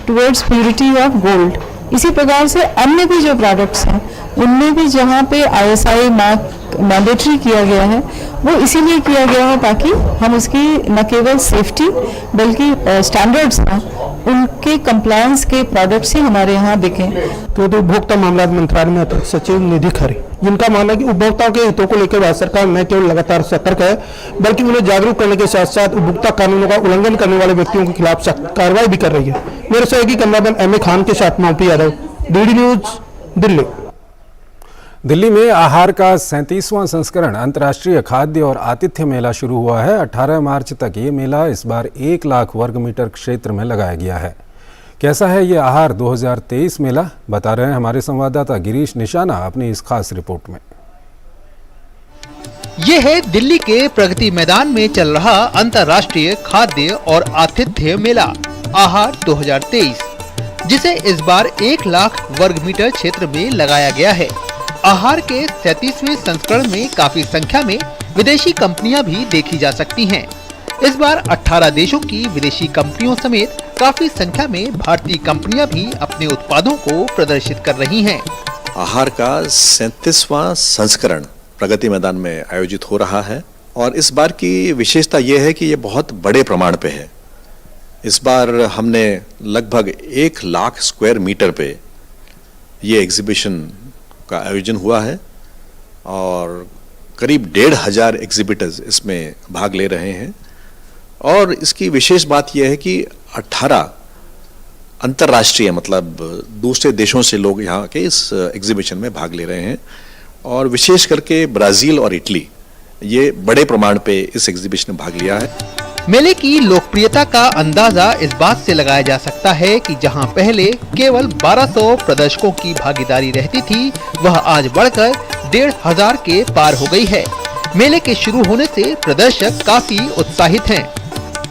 Speaker 17: टुवर्ड्स प्योरिटी ऑफ गोल्ड। इसी प्रकार से अन्य भी जो प्रोडक्ट्स हैं उनमें भी जहाँ पे ISI मार्क मैंडेटरी किया गया है, वो इसीलिए किया गया है ताकि हम उसकी न केवल सेफ्टी बल्कि स्टैंडर्ड्स हैं उनके कंप्लायंस के प्रोडक्ट्स ही हमारे यहाँ बिकें।
Speaker 16: तो उपभोक्ता मामला मंत्रालय में अतिरिक्त सचिव निधि खरे, जिनका मानना है कि उपभोक्ताओं के हितों को लेकर भारत सरकार न केवल लगातार सतर्क है, बल्कि उन्हें जागरूक करने के साथ साथ उपभोक्ता कानूनों का उल्लंघन करने वाले व्यक्तियों के खिलाफ सख्त कार्रवाई भी कर रही है। मेरे सहयोगी कैमरामैन MA खान के साथ मैं OP Yadav, DD news, Delhi.
Speaker 1: Delhi में आहार का 37वां संस्करण अंतर्राष्ट्रीय खाद्य और आतिथ्य मेला शुरू हुआ है। 18 मार्च तक ये मेला इस बार 1 लाख वर्ग मीटर क्षेत्र में लगाया गया है। कैसा है ये आहार 2023 मेला, बता रहे हैं हमारे संवाददाता गिरीश निशाना अपनी इस खास रिपोर्ट में।
Speaker 18: ये है दिल्ली के प्रगति मैदान में चल रहा अंतर्राष्ट्रीय खाद्य और आतिथ्य मेला। आहार 2023, जिसे इस बार 1 लाख वर्ग मीटर क्षेत्र में लगाया गया है। आहार के 37वें संस्करण में काफी संख्या में विदेशी कंपनियां भी देखी जा सकती हैं। इस बार 18 देशों की विदेशी कंपनियों समेत काफी संख्या में भारतीय कंपनियां भी अपने उत्पादों को प्रदर्शित कर रही हैं।
Speaker 19: आहार का 37वां संस्करण प्रगति मैदान में आयोजित हो रहा है और इस बार की विशेषता यह है कि ये बहुत बड़े प्रमाण पे है। इस बार हमने लगभग 1 लाख स्क्वायर मीटर पे ये एग्जीबिशन का आयोजन हुआ है और करीब 1,500 एग्जिबिटर्स इसमें भाग ले रहे हैं। और इसकी विशेष बात यह है कि 18 अंतर्राष्ट्रीय मतलब दूसरे देशों से लोग यहाँ के इस एग्जीबिशन में भाग ले रहे हैं और विशेष करके ब्राजील और इटली ये बड़े प्रमाण पे इस एग्जीबिशन में भाग लिया है।
Speaker 18: मेले की लोकप्रियता का अंदाजा इस बात से लगाया जा सकता है कि जहां पहले केवल 1200 प्रदर्शकों की भागीदारी रहती थी, वह आज बढ़कर 1,500 के पार हो गई है। मेले के शुरू होने से प्रदर्शक काफी उत्साहित हैं।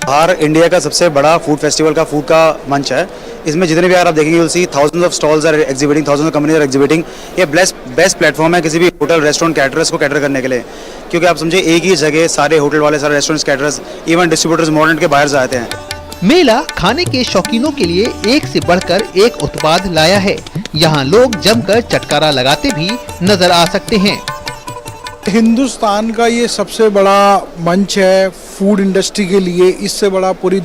Speaker 20: आहार इंडिया का सबसे बड़ा फूड फेस्टिवल का फूड का मंच है। इसमें जितने भी आप देखेंगे you'll see thousands of stalls are exhibiting, thousands of companies are exhibiting। ये बेस्ट प्लेटफॉर्म है किसी भी होटल रेस्टोरेंट कैटरर्स को कैटर करने के लिए, क्योंकि आप समझे एक ही जगह सारे होटल वाले, सारे restaurants, caterers, even distributors modern के बाहर से आते हैं।
Speaker 18: मेला खाने के शौकीनों के लिए एक से बढ़कर एक उत्पाद लाया है। यहाँ लोग जमकर चटकारा लगाते भी नजर आ सकते हैं।
Speaker 21: हिंदुस्तान का ये सबसे बड़ा मंच है फूड इंडस्ट्री के लिए। इससे बड़ा पूरी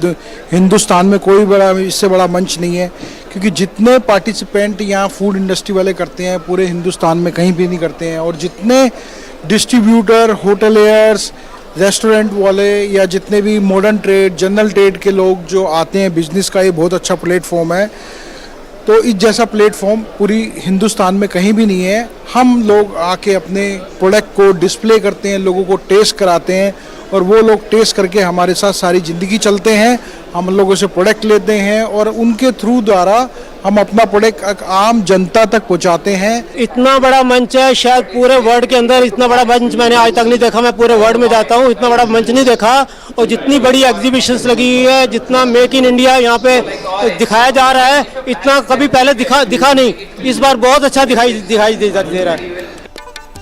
Speaker 21: हिंदुस्तान में कोई बड़ा इससे बड़ा मंच नहीं है, क्योंकि जितने पार्टिसिपेंट यहाँ फूड इंडस्ट्री वाले करते हैं पूरे हिंदुस्तान में कहीं भी नहीं करते हैं। और जितने डिस्ट्रीब्यूटर, होटलियर्स, रेस्टोरेंट वाले या जितने भी मॉडर्न ट्रेड, जनरल ट्रेड के लोग जो आते हैं बिजनेस का, ये बहुत अच्छा प्लेटफॉर्म है। तो इस जैसा प्लेटफॉर्म पूरी हिंदुस्तान में कहीं भी नहीं है। हम लोग आके अपने प्रोडक्ट को डिस्प्ले करते हैं, लोगों को टेस्ट कराते हैं और वो लोग टेस्ट करके हमारे साथ सारी ज़िंदगी चलते हैं। हम लोगों से प्रोडक्ट लेते हैं और उनके थ्रू द्वारा हम अपना प्रोडक्ट आम जनता तक पहुंचाते हैं।
Speaker 22: इतना बड़ा मंच है, शायद पूरे वर्ल्ड के अंदर इतना बड़ा मंच मैंने आज तक नहीं देखा। मैं पूरे वर्ल्ड में जाता हूँ, इतना बड़ा मंच नहीं देखा। और जितनी बड़ी एग्जीबिशंस लगी हुई है, जितना मेक इन इंडिया यहाँ पे दिखाया जा रहा है, इतना कभी पहले दिखा नहीं। इस बार बहुत अच्छा दिखाई दे रहा है।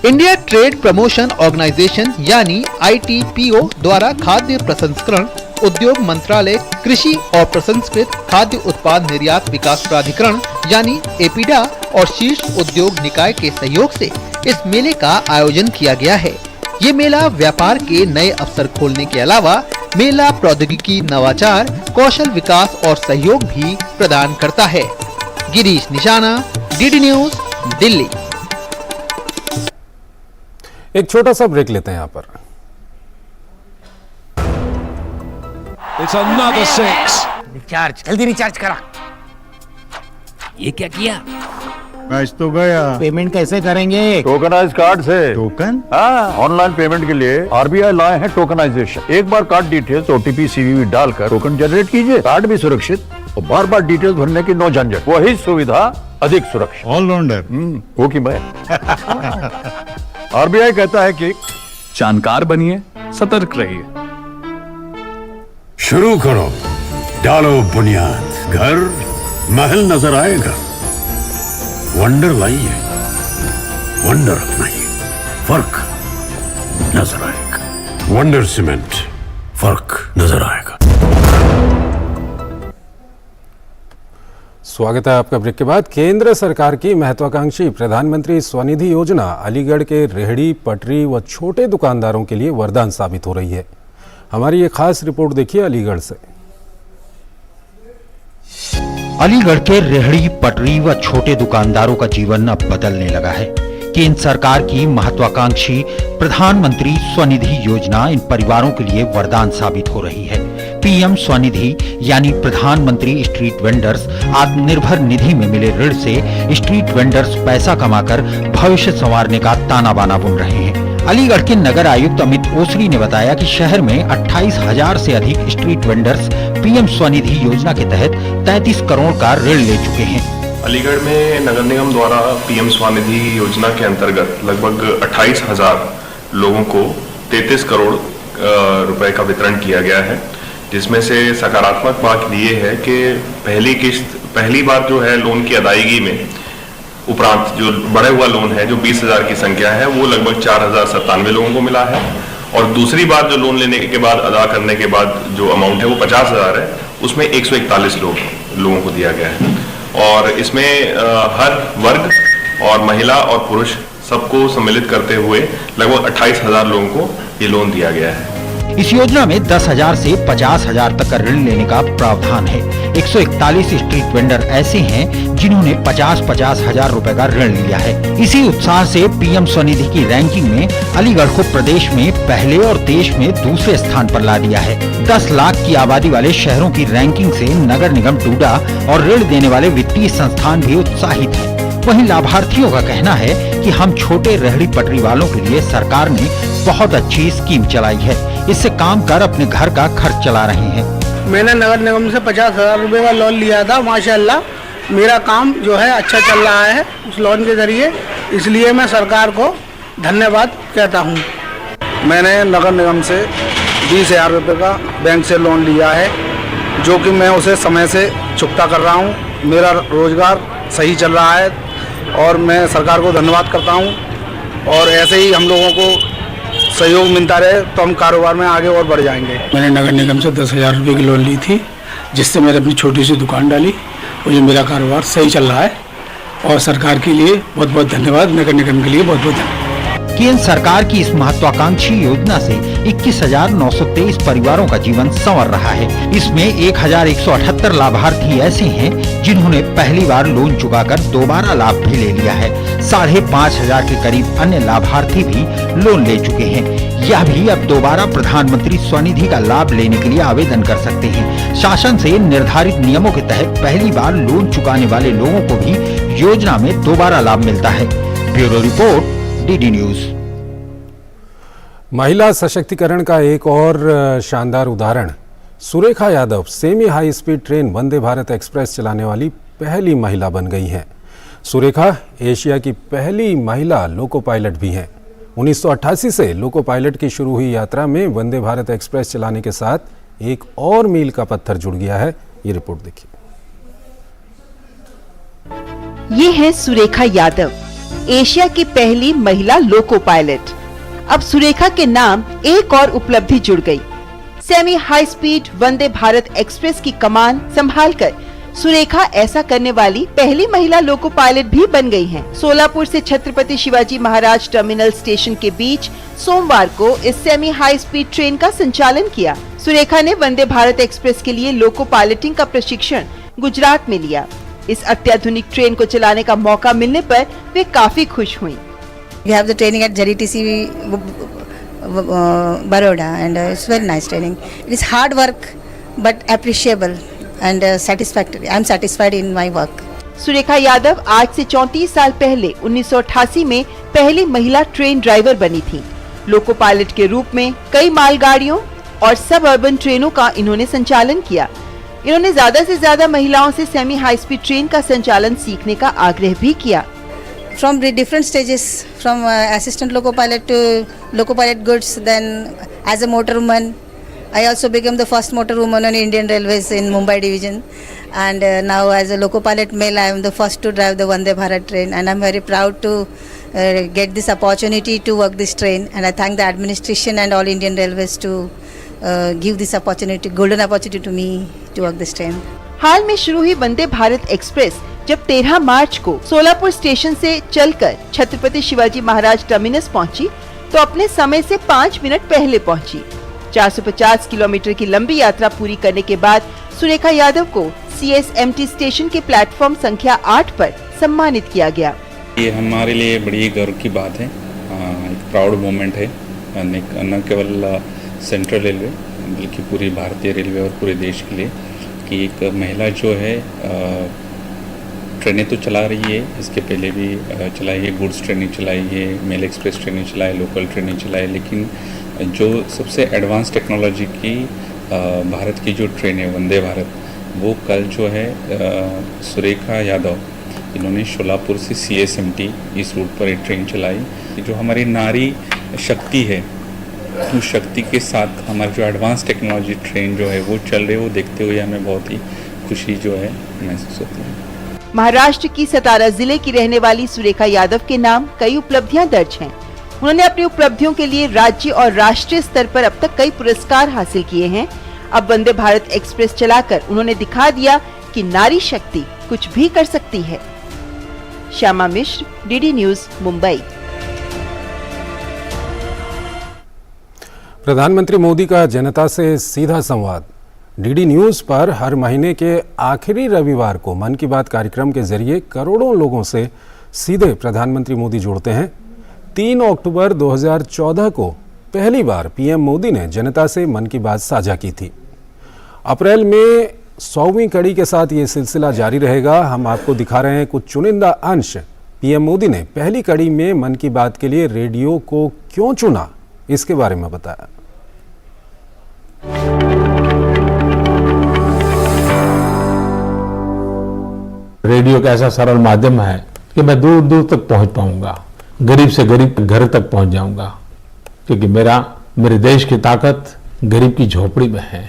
Speaker 18: इंडिया ट्रेड प्रमोशन ऑर्गेनाइजेशन यानी ITPO द्वारा खाद्य प्रसंस्करण उद्योग मंत्रालय, कृषि और प्रसंस्कृत खाद्य उत्पाद निर्यात विकास प्राधिकरण यानी एपीडा और शीर्ष उद्योग निकाय के सहयोग से इस मेले का आयोजन किया गया है। ये मेला व्यापार के नए अवसर खोलने के अलावा मेला प्रौद्योगिकी, नवाचार, कौशल विकास और सहयोग भी प्रदान करता है। गिरीश निशाना, DD न्यूज, दिल्ली।
Speaker 1: एक छोटा सा ब्रेक लेते हैं यहाँ पर।
Speaker 23: It's another 6।
Speaker 24: रिचार्ज, जल्दी रिचार्ज करा। ये क्या किया?
Speaker 25: मैच तो गया।
Speaker 24: पेमेंट कैसे करेंगे?
Speaker 25: टोकनाइज कार्ड से। टोकन? हाँ, ऑनलाइन पेमेंट के लिए RBI लाए हैं टोकनाइजेशन। एक बार कार्ड डिटेल्स, OTP, CVV डालकर टोकन जनरेट कीजिए। कार्ड भी सुरक्षित और बार बार डिटेल्स भरने की नो झंझट। वही सुविधा अधिक सुरक्षित। ऑलराउंडर वो की मैं। RBI कहता है कि
Speaker 26: जानकार बनिए, सतर्क रहिए।
Speaker 9: शुरू करो, डालो बुनियाद, घर महल नजर आएगा। वंडर लाइए, वंडर अपनाइए, फर्क नजर आएगा। वंडर सीमेंट, फर्क नजर आएगा।
Speaker 1: स्वागत है आपका ब्रेक के बाद। केंद्र सरकार की महत्वाकांक्षी प्रधानमंत्री स्वनिधि योजना अलीगढ़ के रेहड़ी, पटरी व छोटे दुकानदारों के लिए वरदान साबित हो रही है। हमारी ये खास रिपोर्ट देखिए अलीगढ़ से।
Speaker 2: अलीगढ़ के रेहड़ी, पटरी व छोटे दुकानदारों का जीवन अब बदलने लगा है। केंद्र सरकार की महत्वाकांक्षी प्रधानमंत्री स्वनिधि योजना इन परिवारों के लिए वरदान साबित हो रही है। PM स्वनिधि यानी प्रधानमंत्री स्ट्रीट वेंडर्स आत्मनिर्भर निधि में मिले ऋण से स्ट्रीट वेंडर्स पैसा कमाकर भविष्य संवारने का ताना बाना बुन रहे हैं। अलीगढ़ के नगर आयुक्त अमित ओसरी ने बताया कि शहर में 28,000 से अधिक स्ट्रीट वेंडर्स PM स्वनिधि योजना के तहत 33 करोड़ का ऋण ले चुके हैं।
Speaker 27: अलीगढ़ में नगर निगम द्वारा PM स्वनिधि योजना के अंतर्गत लगभग 28,000 लोगों को 33 करोड़ रुपए का वितरण किया गया है। जिसमें से सकारात्मक बात ये है कि पहली बार जो है लोन की अदायगी में उपरांत जो बढ़ा हुआ लोन है जो 20,000 की संख्या है वो लगभग 4,097 लोगों को मिला है, और दूसरी बार जो लोन लेने के बाद अदा करने के बाद जो अमाउंट है वो 50,000 है, उसमें 141 लोगों को दिया गया है। और इसमें हर वर्ग और महिला और पुरुष सबको सम्मिलित करते हुए लगभग 28,000 लोगों को ये लोन दिया गया है।
Speaker 2: इस योजना में 10,000 से 50,000 तक का ऋण लेने का प्रावधान है। 141 स्ट्रीट वेंडर ऐसे हैं जिन्होंने 50-50 हजार रुपए का ऋण लिया है। इसी उत्साह से पीएम स्वनिधि की रैंकिंग में अलीगढ़ को प्रदेश में पहले और देश में दूसरे स्थान पर ला दिया है। 10 लाख की आबादी वाले शहरों की रैंकिंग से नगर निगम टूडा और ऋण देने वाले वित्तीय संस्थान भी उत्साहित है। वहीं लाभार्थियों का कहना है कि हम छोटे रेहड़ी पटरी वालों के लिए सरकार ने बहुत अच्छी स्कीम चलाई है, इससे काम कर अपने घर का खर्च चला रहे हैं।
Speaker 22: मैंने नगर निगम से 50,000 रुपए का लोन लिया था। माशाल्लाह मेरा काम जो है अच्छा चल रहा है उस लोन के जरिए, इसलिए मैं सरकार को धन्यवाद कहता हूँ।
Speaker 21: मैंने नगर निगम से 20,000 रुपये का बैंक से लोन लिया है, जो कि मैं उसे समय से चुकता कर रहा हूँ। मेरा रोजगार सही चल रहा है और मैं सरकार को धन्यवाद करता हूँ, और ऐसे ही हम लोगों को सहयोग मिलता रहे तो हम कारोबार में आगे और बढ़ जाएंगे।
Speaker 22: मैंने नगर निगम से 10,000 रुपये की लोन ली थी, जिससे मैंने अपनी छोटी सी दुकान डाली और जो मेरा कारोबार सही चल रहा है, और सरकार के लिए बहुत बहुत धन्यवाद, नगर निगम के लिए बहुत बहुत धन्यवाद।
Speaker 2: केंद्र सरकार की इस महत्वाकांक्षी योजना से 21,923 परिवारों का जीवन संवर रहा है। इसमें 1,178 लाभार्थी ऐसे हैं जिन्होंने पहली बार लोन चुकाकर दोबारा लाभ भी ले लिया है। 5,500 के करीब अन्य लाभार्थी भी लोन ले चुके हैं। यह भी अब दोबारा प्रधानमंत्री स्वनिधि का लाभ लेने के लिए आवेदन कर सकते हैं। शासन से निर्धारित नियमों के तहत पहली बार लोन चुकाने वाले लोगों को भी योजना में दोबारा लाभ मिलता है। Bureau report, DD news.
Speaker 1: महिला सशक्तिकरण का एक और शानदार उदाहरण, Surekha Yadav semi high speed train Vande Bharat express चलाने वाली पहली महिला बन गई हैं। सुरेखा एशिया की पहली महिला लोको पायलट भी हैं। 1988 से लोको पायलट की शुरू हुई यात्रा में वंदे भारत एक्सप्रेस चलाने के साथ एक और मील का पत्थर जुड़ गया है। ये रिपोर्ट देखिए।
Speaker 3: ये है सुरेखा यादव, एशिया की पहली महिला लोको पायलट। अब सुरेखा के नाम एक और उपलब्धि जुड़ गई। सेमी हाई स्पीड वंदे भारत एक्सप्रेस की कमान संभालकर सुरेखा ऐसा करने वाली पहली महिला लोको पायलट भी बन गई हैं। सोलापुर से छत्रपति शिवाजी महाराज टर्मिनल स्टेशन के बीच सोमवार को इस सेमी हाई स्पीड ट्रेन का संचालन किया। सुरेखा ने वंदे भारत एक्सप्रेस के लिए लोको पायलटिंग का प्रशिक्षण गुजरात में लिया। इस अत्याधुनिक ट्रेन को चलाने का मौका मिलने पर वे काफी खुश हुईं।
Speaker 4: We have the training at JDTC Baroda and it's very nice training. It is hard work but appreciable and satisfactory. I am satisfied in my work.
Speaker 3: Surekha Yadav आज से 34 साल पहले 1988 में पहली महिला ट्रेन ड्राइवर बनी थी। लोको पायलट के रूप में कई मालगाड़ियों और सब अर्बन ट्रेनों का इन्होंने संचालन किया। इन्होंने ज्यादा से ज्यादा महिलाओं से सेमी हाई स्पीड ट्रेन का संचालन सीखने का आग्रह भी किया।
Speaker 4: From the different stages, from assistant loco pilot to loco pilot goods, then as a motor woman, I also became the first motor woman on Indian Railways in Mumbai division, and now as a loco pilot male, I am the first to drive the Vande Bharat train, and I am very proud to get this opportunity to work this train, and I thank the administration and all Indian Railways to give this opportunity, golden opportunity to me to work this train.
Speaker 3: हाल में शुरू हुई वंदे Bharat express जब 13 मार्च को Solapur station से चलकर Chhatrapati Shivaji Maharaj terminus पहुंची, तो अपने समय से 5 मिनट पहले पहुंची। 450 किलोमीटर की लंबी यात्रा पूरी करने के बाद सुरेखा यादव को CSMT स्टेशन के प्लेटफॉर्म संख्या 8 पर सम्मानित किया गया।
Speaker 5: ये हमारे लिए बड़ी गर्व की बात है, एक प्राउड मोमेंट है, न केवल सेंट्रल रेलवे बल्कि पूरी भारतीय रेलवे और पूरे देश के लिए कि एक महिला जो है ट्रेनें तो चला रही है, इसके पहले भी चलाई है, गुड्स ट्रेनें चलाई है, मेल एक्सप्रेस ट्रेनें चलाई, लोकल ट्रेनें चलाई, लेकिन जो सबसे एडवांस टेक्नोलॉजी की भारत की जो ट्रेन है वंदे भारत, वो कल जो है सुरेखा यादव इन्होंने सोलापुर से CSMT इस रूट पर एक ट्रेन चलाई। जो हमारी नारी शक्ति है उस शक्ति के साथ हमारा जो एडवांस टेक्नोलॉजी ट्रेन जो है वो चल रही है, वो देखते हुए हमें बहुत ही खुशी जो है महसूस होती है।
Speaker 3: महाराष्ट्र की सतारा जिले की रहने वाली सुरेखा यादव के नाम कई उपलब्धियां दर्ज हैं। उन्होंने अपनी उपलब्धियों के लिए राज्य और राष्ट्रीय स्तर पर अब तक कई पुरस्कार हासिल किए हैं। अब वंदे भारत एक्सप्रेस चलाकर उन्होंने दिखा दिया कि नारी शक्ति कुछ भी कर सकती है। श्यामा मिश्र, डीडी न्यूज, मुंबई।
Speaker 1: प्रधानमंत्री मोदी का जनता से सीधा संवाद। डीडी न्यूज़ पर हर महीने के आखिरी रविवार को मन की बात कार्यक्रम के जरिए करोड़ों लोगों से सीधे प्रधानमंत्री मोदी जुड़ते हैं। 3 अक्टूबर 2014 को पहली बार पीएम मोदी ने जनता से मन की बात साझा की थी। अप्रैल में 100वीं कड़ी के साथ ये सिलसिला जारी रहेगा। हम आपको दिखा रहे हैं कुछ चुनिंदा अंश। पीएम मोदी ने पहली कड़ी में मन की बात के लिए रेडियो को क्यों चुना, इसके बारे में बताया।
Speaker 6: रेडियो का ऐसा सरल माध्यम है कि मैं दूर दूर तक पहुंच पाऊंगा, गरीब से गरीब घर तक पहुंच जाऊंगा, क्योंकि मेरे देश की ताकत गरीब की झोपड़ी में है,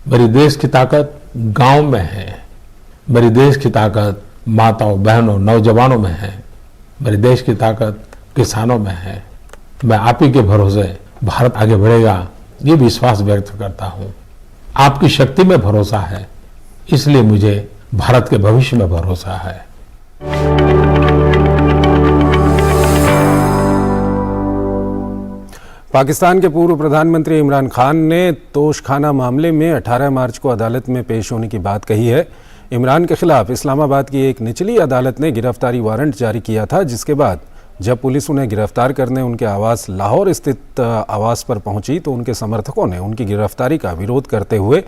Speaker 6: मेरी देश की ताकत गांव में है, मेरी देश की ताकत माताओं, बहनों, नौजवानों में है, मेरे देश की ताकत किसानों में है। मैं आप ही के भरोसे भारत आगे बढ़ेगा, ये विश्वास व्यक्त करता हूं। आपकी शक्ति में भरोसा है, इसलिए मुझे भारत के भविष्य में भरोसा है।
Speaker 1: पाकिस्तान के पूर्व प्रधानमंत्री इमरान खान ने तोशखाना मामले में 18 मार्च को अदालत में पेश होने की बात कही है। इमरान के खिलाफ इस्लामाबाद की एक निचली अदालत ने गिरफ्तारी वारंट जारी किया था, जिसके बाद जब पुलिस उन्हें गिरफ्तार करने उनके आवास लाहौर स्थित आवास पर पहुंची तो उनके समर्थकों ने उनकी गिरफ्तारी का विरोध करते हुए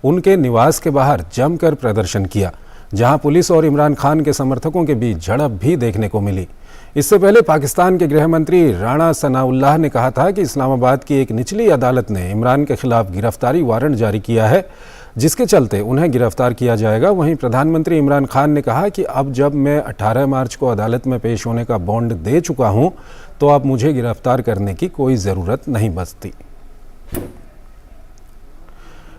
Speaker 1: उनके निवास के बाहर जमकर प्रदर्शन किया, जहां पुलिस और इमरान खान के समर्थकों के बीच झड़प भी देखने को मिली। इससे पहले पाकिस्तान के गृह मंत्री राणा सनाउल्लाह ने कहा था कि इस्लामाबाद की एक निचली अदालत ने इमरान के खिलाफ गिरफ्तारी वारंट जारी किया है, जिसके चलते उन्हें गिरफ्तार किया जाएगा। वहीं प्रधानमंत्री इमरान खान ने कहा कि अब जब मैं 18 मार्च को अदालत में पेश होने का बॉन्ड दे चुका हूं, तो अब मुझे गिरफ्तार करने की कोई ज़रूरत नहीं बचती।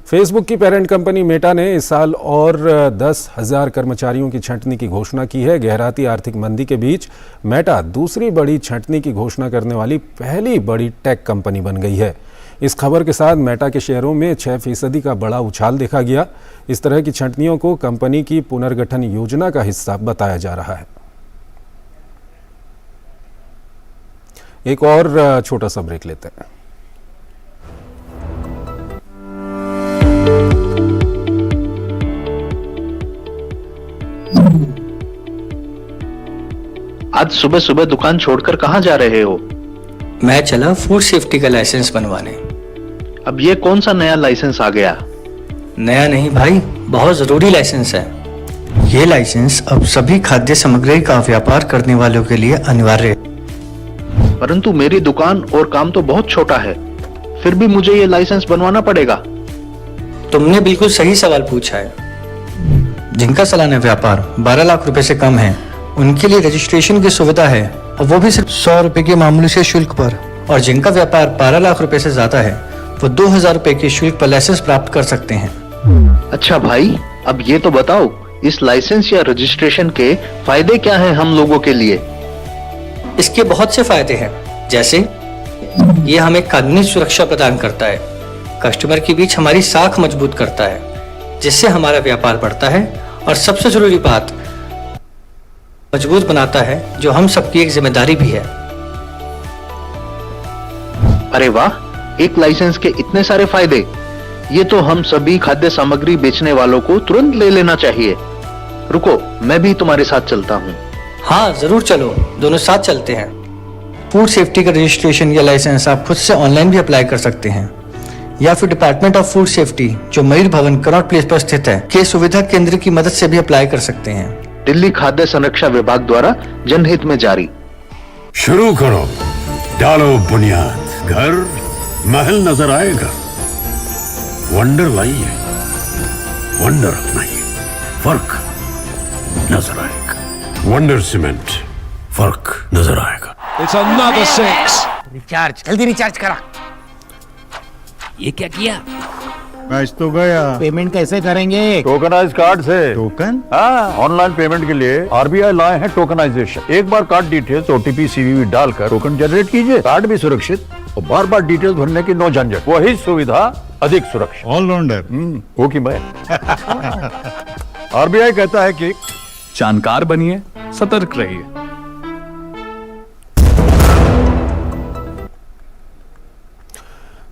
Speaker 1: फेसबुक की पेरेंट कंपनी मेटा ने इस साल और 10,000 कर्मचारियों की छंटनी की घोषणा की है। गहराती आर्थिक मंदी के बीच मेटा दूसरी बड़ी छंटनी की घोषणा करने वाली पहली बड़ी टेक कंपनी बन गई है। इस खबर के साथ मेटा के शेयरों में 6% का बड़ा उछाल देखा गया। इस तरह की छंटनियों को कंपनी की पुनर्गठन योजना का हिस्सा बताया जा रहा है। एक और छोटा सा ब्रेक लेते हैं।
Speaker 18: आज सुबह सुबह दुकान छोड़कर कहाँ जा रहे हो?
Speaker 7: मैं चला फूड सेफ्टी का लाइसेंस बनवाने।
Speaker 18: अब ये कौन सा नया लाइसेंस आ गया?
Speaker 7: नया नहीं भाई, बहुत जरूरी लाइसेंस है। ये लाइसेंस अब सभी खाद्य सामग्री का व्यापार करने वालों के लिए अनिवार्य है।
Speaker 18: परंतु मेरी दुकान और काम तो बहुत छोटा है, फिर भी मुझे ये लाइसेंस बनवाना पड़ेगा।
Speaker 7: तुमने बिल्कुल सही सवाल पूछा है। जिनका सालाना व्यापार 12 लाख रुपए से कम है, उनके लिए रजिस्ट्रेशन की सुविधा है, और वो भी सिर्फ 100 रुपए के मामूली से शुल्क पर। और जिनका व्यापार 12 लाख रुपए से ज्यादा है, वो 2,000 रुपए के शुल्क पर लाइसेंस प्राप्त कर सकते हैं।
Speaker 18: अच्छा भाई, अब ये तो बताओ, इस लाइसेंस या रजिस्ट्रेशन के फायदे क्या हैं हम लोगों के लिए?
Speaker 7: इसके बहुत से फायदे हैं, जैसे ये हमें कानूनी सुरक्षा प्रदान करता है, कस्टमर के बीच हमारी साख मजबूत करता है, जिससे हमारा व्यापार बढ़ता है, और सबसे जरूरी बात, मजबूत बनाता है, जो हम सबकी एक जिम्मेदारी भी है।
Speaker 18: अरे वाह, एक लाइसेंस के इतने सारे फायदे! ये तो हम सभी खाद्य सामग्री बेचने वालों को तुरंत ले लेना चाहिए। रुको, मैं भी तुम्हारे साथ चलता हूँ।
Speaker 7: हाँ जरूर चलो, दोनों साथ चलते हैं। फूड सेफ्टी का रजिस्ट्रेशन या लाइसेंस आप खुद से ऑनलाइन भी अप्लाई कर सकते हैं, या फिर डिपार्टमेंट ऑफ फूड सेफ्टी जो मयूर भवन कनॉट प्लेस पर स्थित है के सुविधा केंद्र की मदद से भी अप्लाई कर सकते हैं।
Speaker 18: दिल्ली खाद्य संरक्षा विभाग द्वारा जनहित में जारी।
Speaker 9: शुरू करो, डालो बुनियाद, घर महल नजर आएगा। वंडर लाइए, वंडर अपनाइए, फर्क नजर आएगा। वंडर सीमेंट, फर्क नजर आएगा।
Speaker 23: It's another 6.
Speaker 24: रिचार्ज, जल्दी रिचार्ज करा। ये क्या किया?
Speaker 25: मैच तो गया।
Speaker 24: पेमेंट कैसे करेंगे?
Speaker 25: टोकनाइज कार्ड से। टोकन? हाँ, ऑनलाइन पेमेंट के लिए आरबीआई लाए हैं टोकनाइजेशन। एक बार कार्ड डिटेल्स, ओटीपी, सीवीवी डालकर टोकन जनरेट कीजिए। कार्ड भी सुरक्षित और बार बार डिटेल्स भरने की नो झंझट। वही सुविधा अधिक सुरक्षित। ऑलराउंडर। वो की मैं। आरबीआई कहता है कि
Speaker 26: जानकार बनिए, सतर्क रहिए।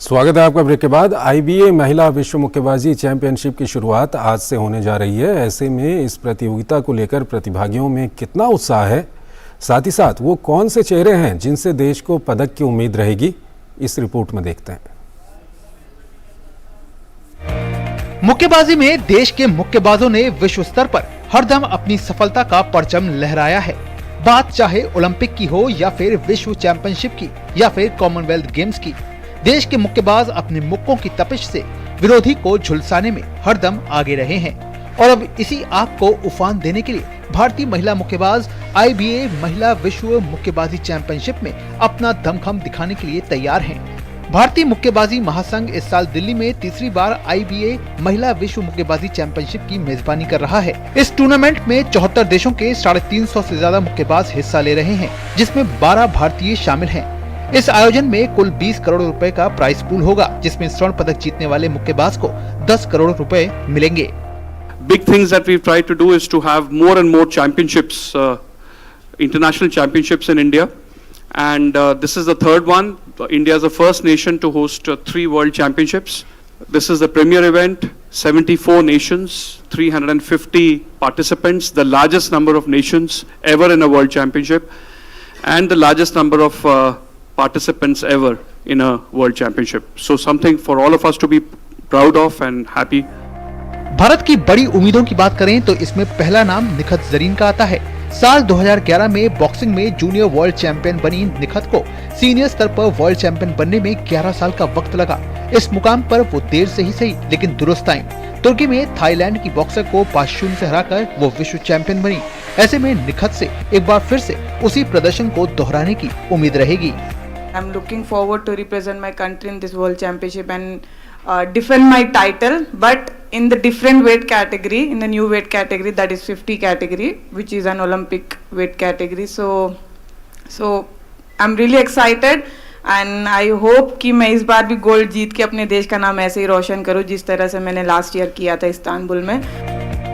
Speaker 1: स्वागत है आपका ब्रेक के बाद। आईबीए महिला विश्व मुक्केबाजी चैंपियनशिप की शुरुआत आज से होने जा रही है। ऐसे में इस प्रतियोगिता को लेकर प्रतिभागियों में कितना उत्साह है, साथ ही साथ वो कौन से चेहरे हैं जिनसे देश को पदक की उम्मीद रहेगी, इस रिपोर्ट में देखते हैं।
Speaker 18: मुक्केबाजी में देश के मुक्केबाजों ने विश्व स्तर पर हरदम अपनी सफलता का परचम लहराया है। बात चाहे ओलंपिक की हो या फिर विश्व चैंपियनशिप की या फिर कॉमनवेल्थ गेम्स की, देश के मुक्केबाज अपने मुक्कों की तपिश से विरोधी को झुलसाने में हरदम आगे रहे हैं और अब इसी आग को उफान देने के लिए भारतीय महिला मुक्केबाज आईबीए महिला विश्व मुक्केबाजी चैंपियनशिप में अपना दमखम दिखाने के लिए तैयार हैं। भारतीय मुक्केबाजी महासंघ इस साल दिल्ली में तीसरी बार आईबीए महिला विश्व मुक्केबाजी चैंपियनशिप की मेजबानी कर रहा है। इस टूर्नामेंट में 74 देशों के 350 से ज्यादा मुक्केबाज हिस्सा ले रहे हैं, जिसमें 12 भारतीय शामिल हैं। इस आयोजन में कुल 20 करोड़ रुपए का प्राइस पूल होगा, जिसमें स्वर्ण पदक जीतने वाले मुक्केबाज को 10 करोड़ रुपए मिलेंगे।
Speaker 8: Big things that we've tried to do is to have more and more championships, international championships in India, and this is the third one. India is the first nation to host 3 world championships. This is the premier event. 74 nations, 350 participants, the largest number of nations ever in a world championship, and the largest number of participants ever in a world championship. So something for all of us to be proud of and happy.
Speaker 18: Bharat की बड़ी उम्मीदों की बात करें तो इसमें पहला नाम निखत जरीन का आता है। साल 2011 में बॉक्सिंग में जूनियर वर्ल्ड चैंपियन बनी निखत को सीनियर स्तर पर वर्ल्ड चैंपियन बनने में 11 साल का वक्त लगा। इस मुकाम पर वो देर से ही सही लेकिन दुरुस्त आई। तुर्की में थाईलैंड की बॉक्सर को 5-0 से हराकर वो विश्व चैंपियन बनी। ऐसे में निखत से एक बार फिर से उसी प्रदर्शन को दोहराने की उम्मीद रहेगी।
Speaker 10: I'm looking forward to represent my country in this world championship and defend my title, but in the different weight category, in the new weight category, that is 50 category, which is an Olympic weight category. So I'm really excited and I hope कि मैं इस बार भी gold जीत के अपने देश का नाम ऐसे ही रोशन करूं जिस तरह से मैंने लास्ट ईयर किया था इस्तांबुल में।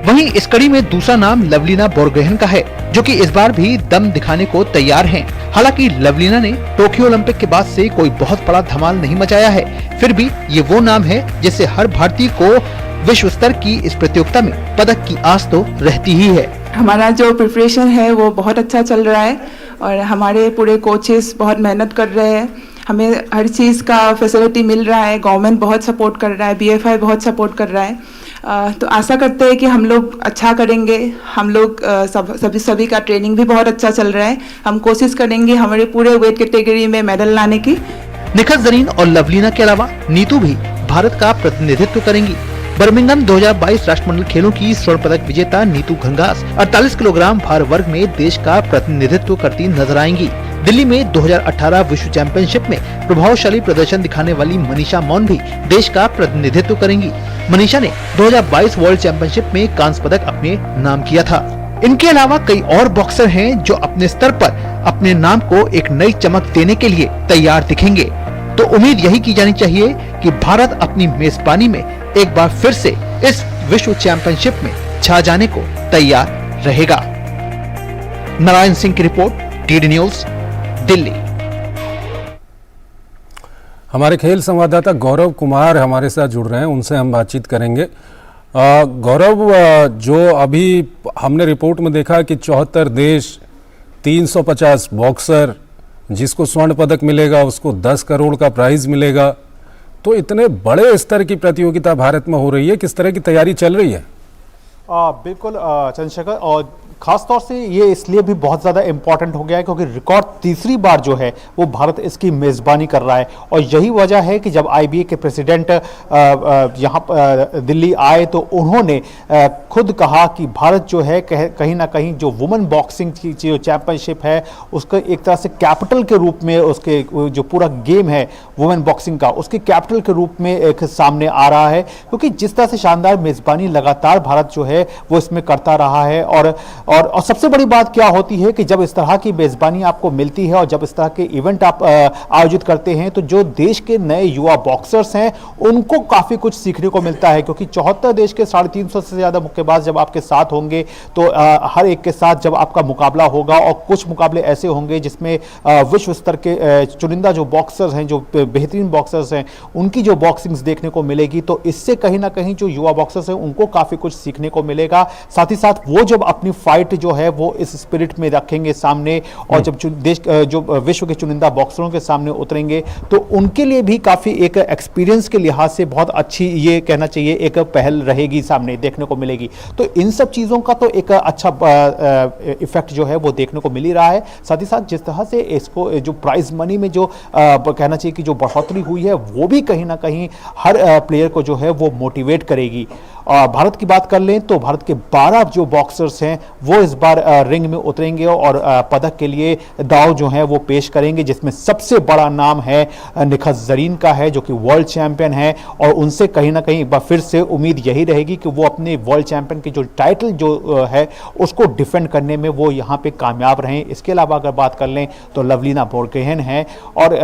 Speaker 18: वहीं इस कड़ी में दूसरा नाम लवलीना बोरगोहेन का है, जो कि इस बार भी दम दिखाने को तैयार हैं। हालांकि लवलीना ने टोक्यो ओलंपिक के बाद से कोई बहुत बड़ा धमाल नहीं मचाया है, फिर भी ये वो नाम है जिससे हर भारतीय को विश्व स्तर की इस प्रतियोगिता में पदक की आस तो रहती ही है।
Speaker 10: हमारा जो प्रिपरेशन है वो बहुत अच्छा चल रहा है और हमारे पूरे कोचेस बहुत मेहनत कर रहे हैं। हमें हर चीज़ का फैसिलिटी मिल रहा है, गवर्नमेंट बहुत सपोर्ट कर रहा है, बीएफआई बहुत सपोर्ट कर रहा है। तो आशा करते हैं कि हम लोग अच्छा करेंगे। हम लोग सभी का ट्रेनिंग भी बहुत अच्छा चल रहा है। हम कोशिश करेंगे हमारे पूरे वेट कैटेगरी में मेडल लाने की।
Speaker 18: निखत जरीन और लवलीना के अलावा नीतू भी भारत का प्रतिनिधित्व करेंगी। बर्मिंघम 2022 राष्ट्रमंडल खेलों की स्वर्ण पदक विजेता नीतू घंगास 48 किलोग्राम भार वर्ग में देश का प्रतिनिधित्व करती नजर आएंगी। दिल्ली में 2018 विश्व चैंपियनशिप में प्रभावशाली प्रदर्शन दिखाने वाली मनीषा मौन भी देश का प्रतिनिधित्व करेंगी। मनीषा ने 2022 वर्ल्ड चैंपियनशिप में कांस्य पदक अपने नाम किया था। इनके अलावा कई और बॉक्सर हैं जो अपने स्तर पर अपने नाम को एक नई चमक देने के लिए तैयार दिखेंगे। तो उम्मीद यही की जानी चाहिए कि भारत अपनी मेजबानी में एक बार फिर से इस विश्व चैंपियनशिप में छा जाने को तैयार रहेगा। नारायण सिंह की रिपोर्ट, डीडी न्यूज, दिल्ली।
Speaker 1: हमारे खेल संवाददाता गौरव कुमार हमारे साथ जुड़ रहे हैं, उनसे हम बातचीत करेंगे। गौरव, जो अभी हमने रिपोर्ट में देखा कि 74 देश, 350 बॉक्सर, जिसको स्वर्ण पदक मिलेगा उसको 10 करोड़ का प्राइज मिलेगा, तो इतने बड़े स्तर की प्रतियोगिता भारत में हो रही है, किस तरह की तैयारी चल रही है?
Speaker 11: बिल्कुल चंद्रशेखर, और खास तौर से ये इसलिए भी बहुत ज़्यादा इम्पॉर्टेंट हो गया है क्योंकि रिकॉर्ड तीसरी बार जो है वो भारत इसकी मेज़बानी कर रहा है। और यही वजह है कि जब IBA के प्रेसिडेंट यहाँ दिल्ली आए तो उन्होंने खुद कहा कि भारत जो है कहीं ना कहीं जो वुमेन बॉक्सिंग की जो चैंपियनशिप है उसका एक तरह से कैपिटल के रूप में, उसके जो पूरा गेम है वुमेन बॉक्सिंग का, उसके कैपिटल के रूप में एक सामने आ रहा है। क्योंकि जिस तरह से शानदार मेज़बानी लगातार भारत जो है वो इसमें करता रहा है। और सबसे बड़ी बात क्या होती है कि जब इस तरह की मेज़बानी आपको मिलती है और जब इस तरह के इवेंट आप आयोजित करते हैं तो जो देश के नए युवा बॉक्सर्स हैं उनको काफ़ी कुछ सीखने को मिलता है। क्योंकि 74 देश के 350 से ज़्यादा मुक्केबाज जब आपके साथ होंगे तो हर एक के साथ जब आपका मुकाबला होगा, और कुछ मुकाबले ऐसे होंगे जिसमें विश्व स्तर के चुनिंदा जो बॉक्सर्स हैं, जो बेहतरीन बॉक्सर्स हैं, उनकी जो बॉक्सिंग्स देखने को मिलेगी, तो इससे कहीं ना कहीं जो युवा बॉक्सर्स हैं उनको काफ़ी कुछ सीखने को मिलेगा। साथ ही साथ वो जब अपनी फाइट जो है वो इस स्पिरिट में रखेंगे सामने, और जब जो विश्व के चुनिंदा बॉक्सरों के सामने उतरेंगे तो उनके लिए भी काफ़ी एक एक्सपीरियंस के लिहाज से बहुत अच्छी, ये कहना चाहिए, एक पहल रहेगी, सामने देखने को मिलेगी। तो इन सब चीज़ों का तो एक अच्छा इफेक्ट जो है वो देखने को मिल ही रहा है। साथ ही साथ जिस तरह से इसको जो प्राइज मनी में जो कहना चाहिए कि जो बढ़ोतरी हुई है वो भी कहीं ना कहीं हर प्लेयर को जो है वो मोटिवेट करेगी। भारत की बात कर लें तो भारत के 12 जो बॉक्सर्स हैं वो इस बार रिंग में उतरेंगे और पदक के लिए दाव जो है वो पेश करेंगे, जिसमें सबसे बड़ा नाम है निखत जरीन का है जो कि वर्ल्ड चैंपियन है। और उनसे कहीं ना कहीं एक बार फिर से उम्मीद यही रहेगी कि वो अपने वर्ल्ड चैंपियन की जो टाइटल जो है उसको डिफेंड करने में वो यहाँ पे कामयाब रहें। इसके अलावा अगर बात कर लें तो लवलीना बोरगोहेन है, और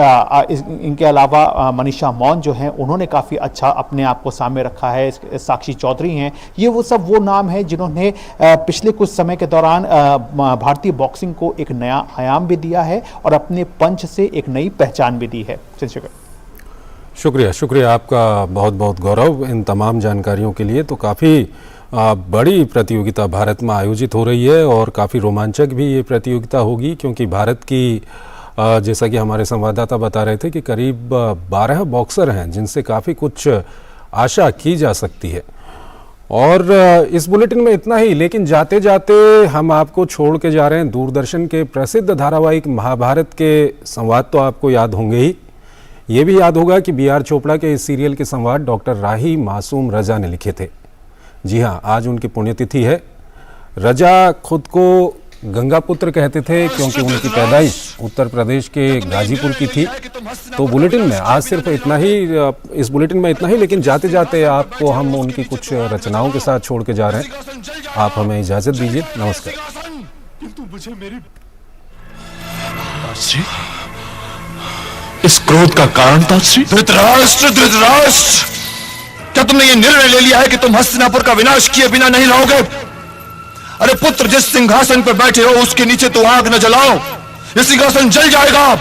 Speaker 11: इनके अलावा मनीषा मौन जो हैं उन्होंने काफ़ी अच्छा अपने आप को सामने रखा है। साक्षी चौधरी हैं, ये वो नाम हैं जिन्होंने पिछले कुछ समय के दौरान भारतीय बॉक्सिंग को एक नया आयाम भी दिया है और अपने पंच से एक नई पहचान भी दी है।
Speaker 1: शुक्रिया आपका बहुत बहुत गौरव इन तमाम जानकारियों के लिए। तो काफ़ी बड़ी प्रतियोगिता भारत में आयोजित हो रही है और काफ़ी रोमांचक भी ये प्रतियोगिता होगी, क्योंकि भारत की जैसा कि हमारे संवाददाता बता रहे थे कि करीब 12 बॉक्सर हैं जिनसे काफ़ी कुछ आशा की जा सकती है। और इस बुलेटिन में इतना ही, लेकिन जाते जाते हम आपको छोड़ के जा रहे हैं दूरदर्शन के प्रसिद्ध धारावाहिक महाभारत के संवाद। तो आपको याद होंगे ही, ये भी याद होगा कि BR चोपड़ा के इस सीरियल के संवाद डॉक्टर राही मासूम रजा ने लिखे थे। जी हाँ, आज उनकी पुण्यतिथि है। रजा खुद को गंगा पुत्र कहते थे क्योंकि उनकी पैदाइश उत्तर प्रदेश के गाजीपुर की थी। तो बुलेटिन में आज सिर्फ इतना ही, इस बुलेटिन में इतना ही, लेकिन जाते जाते आपको हम उनकी कुछ रचनाओं के साथ छोड़ के जा रहे हैं। आप हमें इजाजत दीजिए, नमस्कार।
Speaker 12: इस क्रोध का कारण ताश्री? धृतराष्ट्र, क्या तुमने ये निर्णय ले लिया है कि तुम हस्तिनापुर का विनाश किए बिना नहीं रहोगे? अरे पुत्र, जिस सिंहासन पर बैठे हो उसके नीचे तो आग न जलाओ, ये सिंहासन जल जाएगा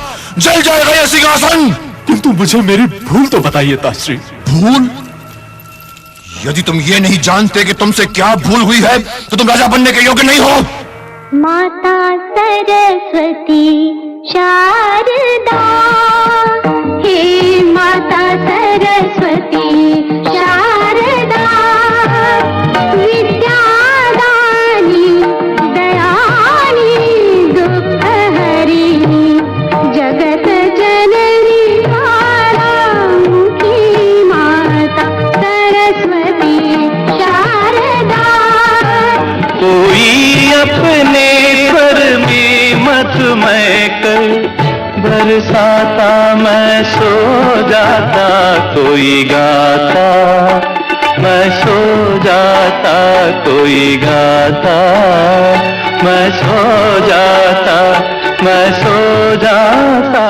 Speaker 12: ये सिंहासन। किंतु मुझे मेरी भूल तो बताइए ताश्री। भूल? यदि तुम ये नहीं जानते कि तुमसे क्या भूल हुई है तो तुम राजा बनने के योग्य नहीं हो।
Speaker 13: माता सरस्वती शारदा, हे माता सरस्वती शारदा, विद्यादानी दयानी दुःखहरिणी, जगत जननी तारामुखी माता सरस्वती शारदा।
Speaker 14: कोई अपने स्वर में मधुमय कर बरसाता, मैं सो जाता, कोई गाता, मैं सो जाता, कोई गाता, मैं सो जाता, मैं सो जाता।